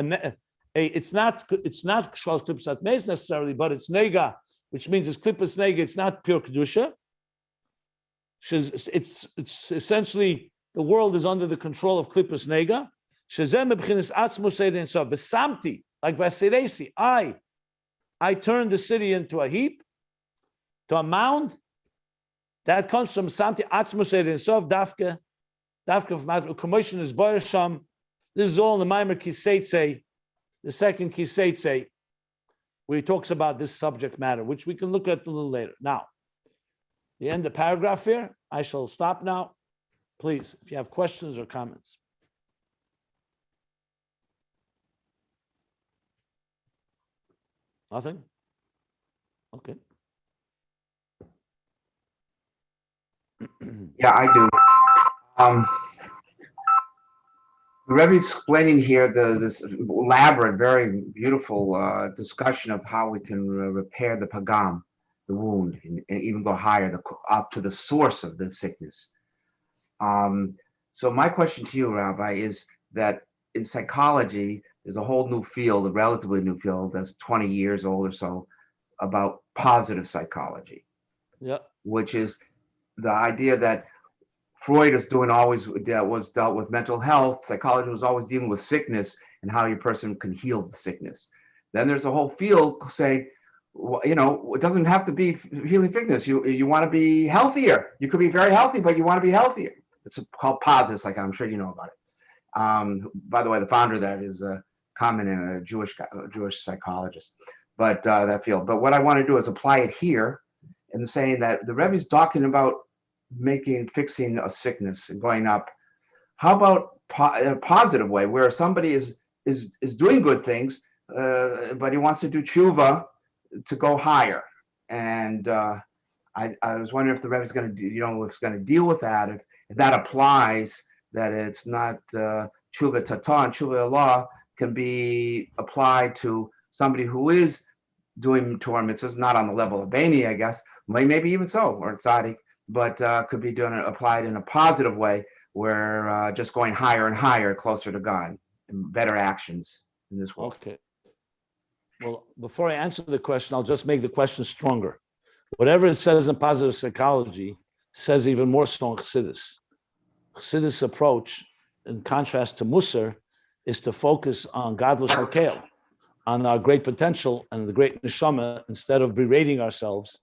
It's not shal klippas atmeis necessarily, but it's nega, which means it's klippas nega. It's not pure kedusha. It's essentially the world is under the control of klippas nega. Shezem b'chinas atzmus erein sof. V'samti, like vasiresi, I turned the city into a heap, to a mound. That comes from samti atzmus erein sof dafke from commotion is boyasham. This is all in the Maimer Kiseitse, the second Kiseitse, where he talks about this subject matter, which we can look at a little later. Now, the end of the paragraph here. I shall stop now. Please, if you have questions or comments. Nothing? Okay. Yeah, I do. The Rebbe explaining here this elaborate, very beautiful discussion of how we can repair the pagam, the wound, and even go higher, up to the source of the sickness. So my question to you, Rabbi, is that in psychology, there's a whole new field, a relatively new field that's 20 years old or so, about positive psychology. Yeah. Which is the idea that Freud was dealt with mental health. Psychology was always dealing with sickness and how your person can heal the sickness. Then there's a whole field saying, it doesn't have to be healing sickness. You want to be healthier. You could be very healthy, but you want to be healthier. It's called positive psychology. I'm sure you know about it. By the way, the founder of that is a common in a Jewish psychologist, but that field. But what I want to do is apply it here, and saying that the Rebbe is talking about fixing a sickness and going up. How about a positive way where somebody is doing good things, but he wants to do tshuva to go higher? And I was wondering if the Rebbe is going to deal with that. If that applies, that it's not tshuva tata and tshuva Allah can be applied to somebody who is doing Torah mitzvahs, not on the level of Bani, I guess, maybe even so, or tzaddik, but could be applied in a positive way, where just going higher and higher, closer to God, and better actions in this world. Okay. Well, before I answer the question, I'll just make the question stronger. Whatever it says in positive psychology says even more so in Chassidus. Chassidus' approach, in contrast to Musar, is to focus on Gadlus HaKel, on our great potential and the great neshama, instead of berating ourselves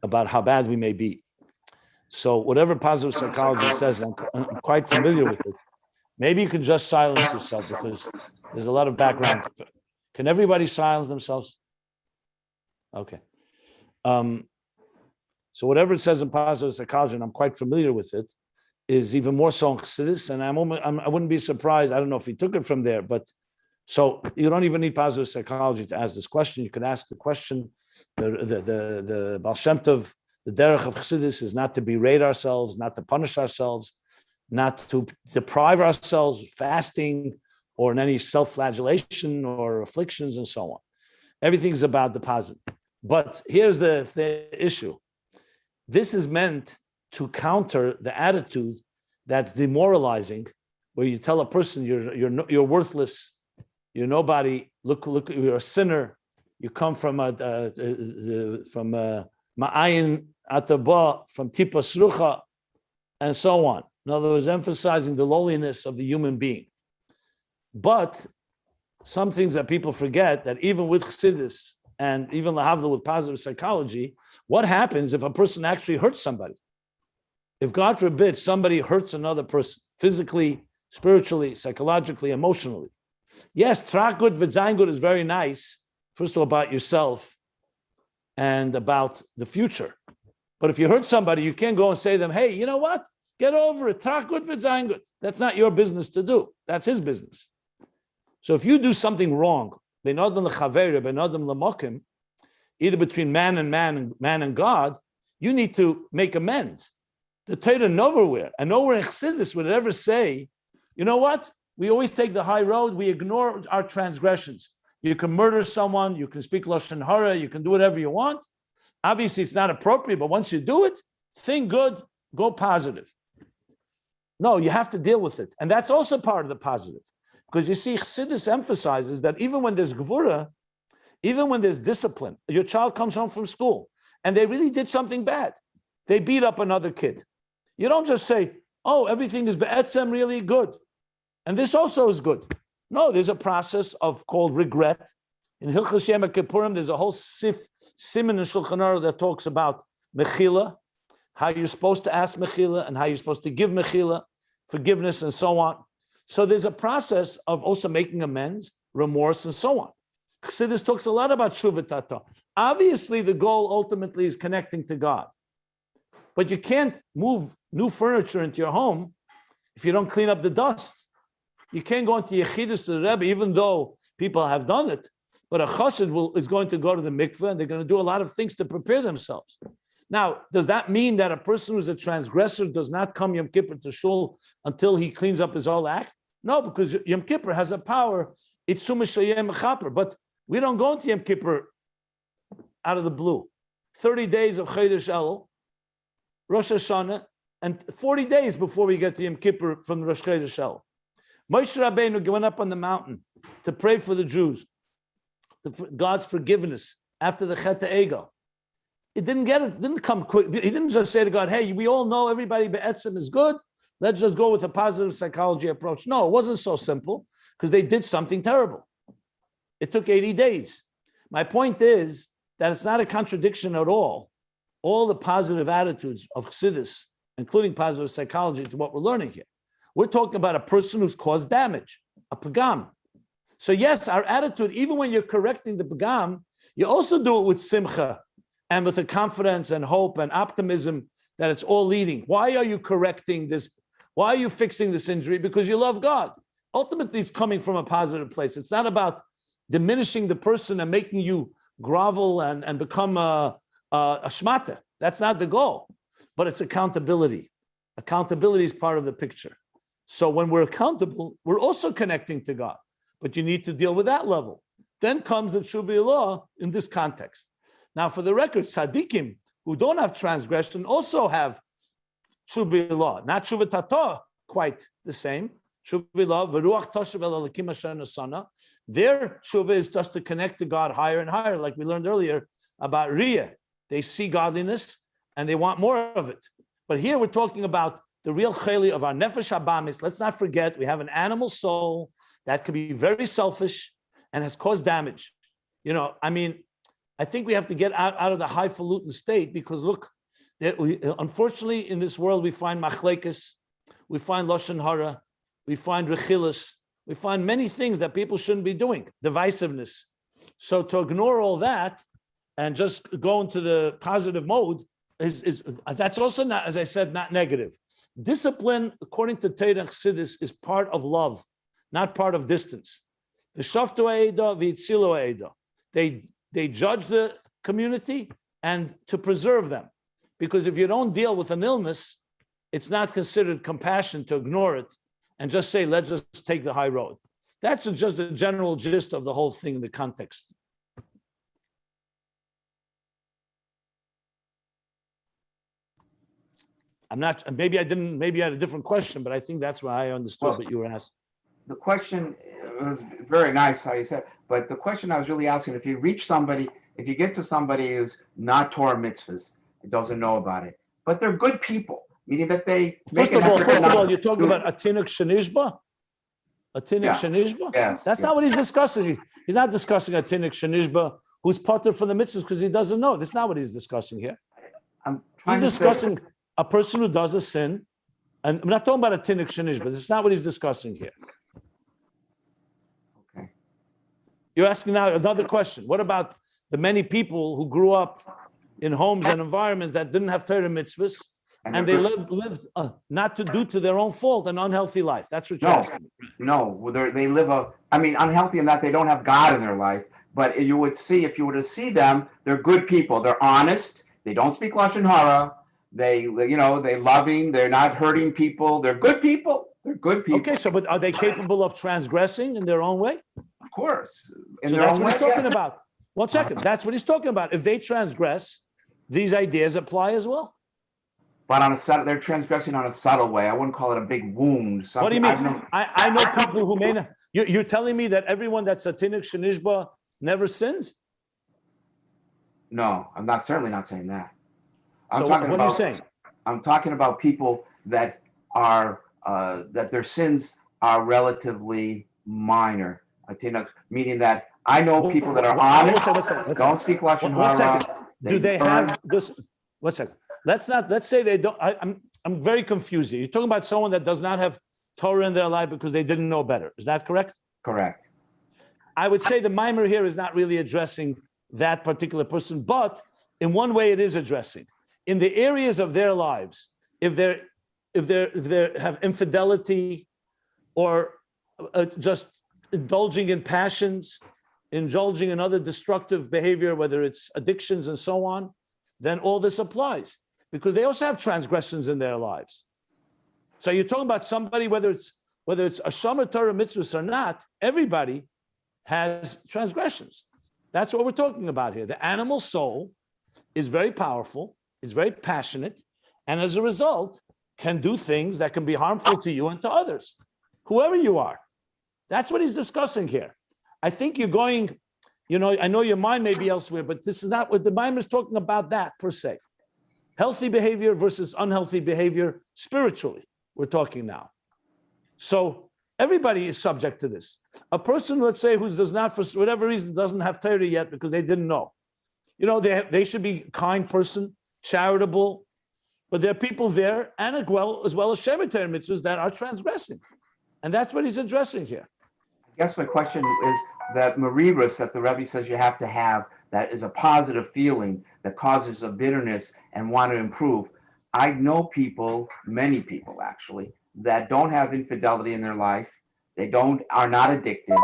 about how bad we may be. So whatever positive psychology says, I'm quite familiar with it. Maybe you can just silence yourself because there's a lot of background. Can everybody silence themselves? Okay. So whatever it says in positive psychology, and I'm quite familiar with it, is even more so in Chassidus, and I wouldn't be surprised. I don't know if he took it from there, but so you don't even need positive psychology to ask this question. You can ask the question. The Baal Shem Tov, the derech of Chassidus is not to berate ourselves, not to punish ourselves, not to deprive ourselves, fasting, or in any self-flagellation or afflictions and so on. Everything's about the positive. But here's the issue. This is meant to counter the attitude that's demoralizing, where you tell a person you're worthless, you're nobody. Look, you're a sinner. You come from Ayin Ataba, from Tipa Srucha, and so on. In other words, emphasizing the lowliness of the human being. But some things that people forget, that even with Chassidus and even Lahavdil with positive psychology, what happens if a person actually hurts somebody? If, God forbid, somebody hurts another person, physically, spiritually, psychologically, emotionally. Yes, Trakut V'Zaingut is very nice, first of all, about yourself and about the future. But if you hurt somebody, you can't go and say to them, hey, you know what? Get over it. Trakut V'Zaingut. That's not your business to do. That's his business. So if you do something wrong, either between man and God, you need to make amends. The Torah nowhere in Chassidus would it ever say, you know what? We always take the high road. We ignore our transgressions. You can murder someone. You can speak Lashon Hara. You can do whatever you want. Obviously, it's not appropriate, but once you do it, think good, go positive. No, you have to deal with it. And that's also part of the positive. Because you see, Chassidus emphasizes that even when there's gevura, even when there's discipline, your child comes home from school and they really did something bad. They beat up another kid. You don't just say, oh, everything is be'etzem really good. And this also is good. No, there's a process called regret. In Hilchos Yom Kippurim, there's a whole siman in Shulchan Aruch that talks about mechila, how you're supposed to ask mechila and how you're supposed to give mechila, forgiveness and so on. So there's a process of also making amends, remorse, and so on. Chassidus talks a lot about Teshuva Tata. Obviously, the goal ultimately is connecting to God. But you can't move new furniture into your home if you don't clean up the dust. You can't go into Yechidus to the Rebbe, even though people have done it. But a chassid is going to go to the mikveh, and they're going to do a lot of things to prepare themselves. Now, does that mean that a person who's a transgressor does not come Yom Kippur to shul until he cleans up his whole act? No, because Yom Kippur has a power. It's Sumashayim Mechaper. But we don't go into Yom Kippur out of the blue. 30 days of Chodesh Elul, Rosh Hashanah, and 40 days before we get to Yom Kippur from the Rosh Chodesh Elul. Moshe Rabbeinu went up on the mountain to pray for the Jews, God's forgiveness after the Chet Ego. It didn't come quick. He didn't just say to God, hey, we all know everybody be'etzem is good. Let's just go with a positive psychology approach. No, it wasn't so simple because they did something terrible. It took 80 days. My point is that it's not a contradiction at all. All the positive attitudes of Chassidus, including positive psychology, to what we're learning here. We're talking about a person who's caused damage, a pagam. So yes, our attitude, even when you're correcting the pagam, you also do it with simcha and with the confidence and hope and optimism that it's all leading. Why are you correcting this? Why are you fixing this injury? Because you love God. Ultimately, it's coming from a positive place. It's not about diminishing the person and making you grovel and become a shmata. That's not the goal. But it's accountability. Accountability is part of the picture. So when we're accountable, we're also connecting to God. But you need to deal with that level. Then comes the Teshuva law in this context. Now, for the record, tzaddikim who don't have transgression also have Teshuva law, not Teshuva Tata, quite the same. Teshuva law, v'ruach toshav el elikim asher nasana. Their Teshuva is just to connect to God higher and higher, like we learned earlier about Riyah. They see godliness and they want more of it. But here we're talking about the real cheli of our nefesh habamis. Let's not forget we have an animal soul that could be very selfish and has caused damage. I think we have to get out of the highfalutin state because look, unfortunately in this world we find machlekes, we find lashon hara, we find rechilus, we find many things that people shouldn't be doing, divisiveness. So to ignore all that and just go into the positive mode is that's also not, as I said, not negative. Discipline, according to Torah and Chassidus, is part of love, not part of distance. They judge the community and to preserve them. Because if you don't deal with an illness, it's not considered compassion to ignore it and just say, let's just take the high road. That's just the general gist of the whole thing in the context. I'm not, maybe I had a different question, but I think that's why I understood what you were asking. The question was very nice how you said, but the question I was really asking, if you reach somebody, if you get to somebody who's not Torah mitzvahs, doesn't know about it, but they're good people, meaning that they First of all, you're talking about Atinik Shenishba? Atinik Shenishba? Yes. That's not what he's discussing. He's not discussing Atinik Shenishba, who's potter for the mitzvahs because he doesn't know. That's not what he's discussing here. He's discussing a person who does a sin, and I'm not talking about Atinik Shenishba. This is not what he's discussing here. Okay. You're asking now another question. What about the many people who grew up in homes and environments that didn't have Torah mitzvahs, and they lived not to do to their own fault an unhealthy life? That's what you're asking. No, they live unhealthy in that they don't have God in their life. But you would see, if you were to see them, they're good people. They're honest. They don't speak lashon hara. They're loving. They're not hurting people. They're good people. They're good people. Okay, so but are they capable of transgressing in their own way? Of course. So that's what he's talking about. 1 second. That's what he's talking about. If they transgress, these ideas apply as well. But they're transgressing on a subtle way. I wouldn't call it a big wound. What do you mean? I know people who may not. You're telling me that everyone that's a Tinik Shenishba never sins? No, I'm certainly not saying that. So what are you saying? I'm talking about people that are that their sins are relatively minor. Meaning that I know people that are honest, don't speak lashon hara. Do they have this? 1 second. Let's say they don't. I'm very confused here. You're talking about someone that does not have Torah in their life because they didn't know better. Is that correct? Correct. I would say the mimer here is not really addressing that particular person, but in one way it is addressing. In the areas of their lives, if they have infidelity or just indulging in passions, indulging in other destructive behavior, whether it's addictions and so on, then all this applies because they also have transgressions in their lives. So you're talking about somebody, whether it's a Shomer Torah mitzvahs or not, everybody has transgressions. That's what we're talking about here. The animal soul is very powerful, is very passionate, and as a result, can do things that can be harmful to you and to others, whoever you are. That's what he's discussing here. I think you're going, I know your mind may be elsewhere, but this is not what the Bible is talking about that per se. Healthy behavior versus unhealthy behavior spiritually, we're talking now. So everybody is subject to this. A person, let's say, who does not, for whatever reason, doesn't have Torah yet because they didn't know. They should be a kind person, charitable, but there are people there, and as well as Shemer Torah mitzvahs that are transgressing. And that's what he's addressing here. I guess my question is that Marirus that the Rebbe says you have to have, that is a positive feeling that causes a bitterness and want to improve. I know people, many people actually, that don't have infidelity in their life. They are not addicted.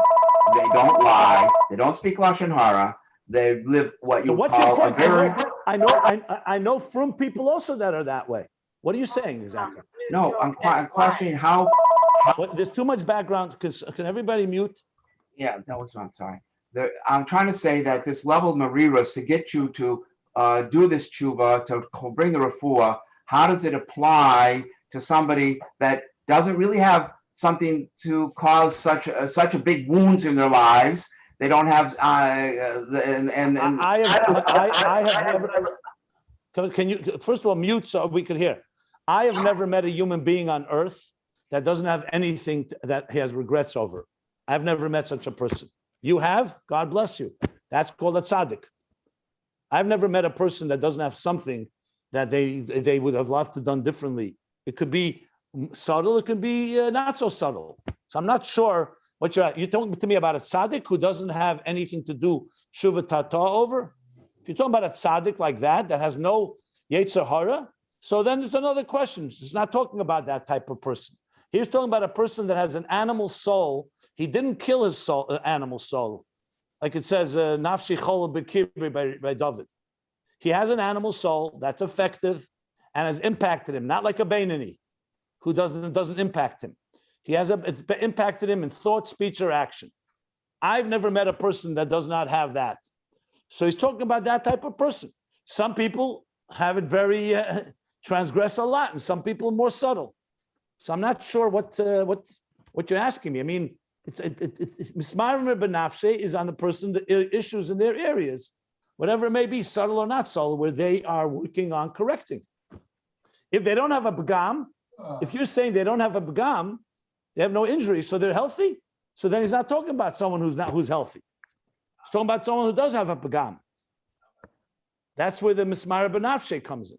They don't lie. They don't speak lashon hara. They live what you call a very. I know from people also that are that way. What are you saying exactly? No, I'm questioning how. There's too much background. Can everybody mute? Yeah, that was. I'm sorry. I'm trying to say that this level of marirus to get you to do this tshuva to bring the refuah. How does it apply to somebody that doesn't really have something to cause such a big wounds in their lives? They don't have I have never. Can you first of all mute so we can hear? I have never met a human being on earth that doesn't have anything that he has regrets over. I've never met such a person. You have? God bless you. That's called a tzaddik. I've never met a person that doesn't have something that they would have loved to done differently. It could be subtle, it can be not so subtle. So I'm not sure what you're talking to me about a tzaddik who doesn't have anything to do shuva tata over. If you're talking about a tzaddik like that has no yetzer hara, so then there's another question. It's not talking about that type of person. He's talking about a person that has an animal soul. He didn't kill his soul, animal soul, like it says, "Nafshi chol b'kibri" by David. He has an animal soul that's effective and has impacted him, not like a Beinani, who doesn't impact him. It's impacted him in thought, speech, or action. I've never met a person that does not have that. So he's talking about that type of person. Some people have it very transgress a lot, and some people are more subtle. So I'm not sure what you're asking me. I mean, it's mismarim benafshe is on the person, the issues in their areas, whatever it may be, subtle or not subtle, where they are working on correcting. If they don't have a pagam, if you're saying they don't have a pagam, they have no injury, so they're healthy. So then he's not talking about someone who's healthy. He's talking about someone who does have a pagam. That's where the mismara benafshe comes in.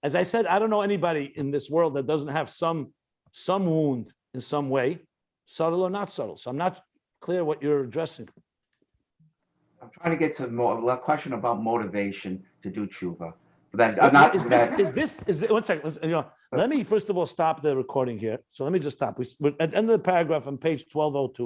As I said, I don't know anybody in this world that doesn't have some wound in some way, subtle or not subtle. So I'm not clear what you're addressing. I'm trying to get to a question about motivation to do tshuva. One second. Let me first of all stop the recording here. So let me just stop. We're at the end of the paragraph on page 1202.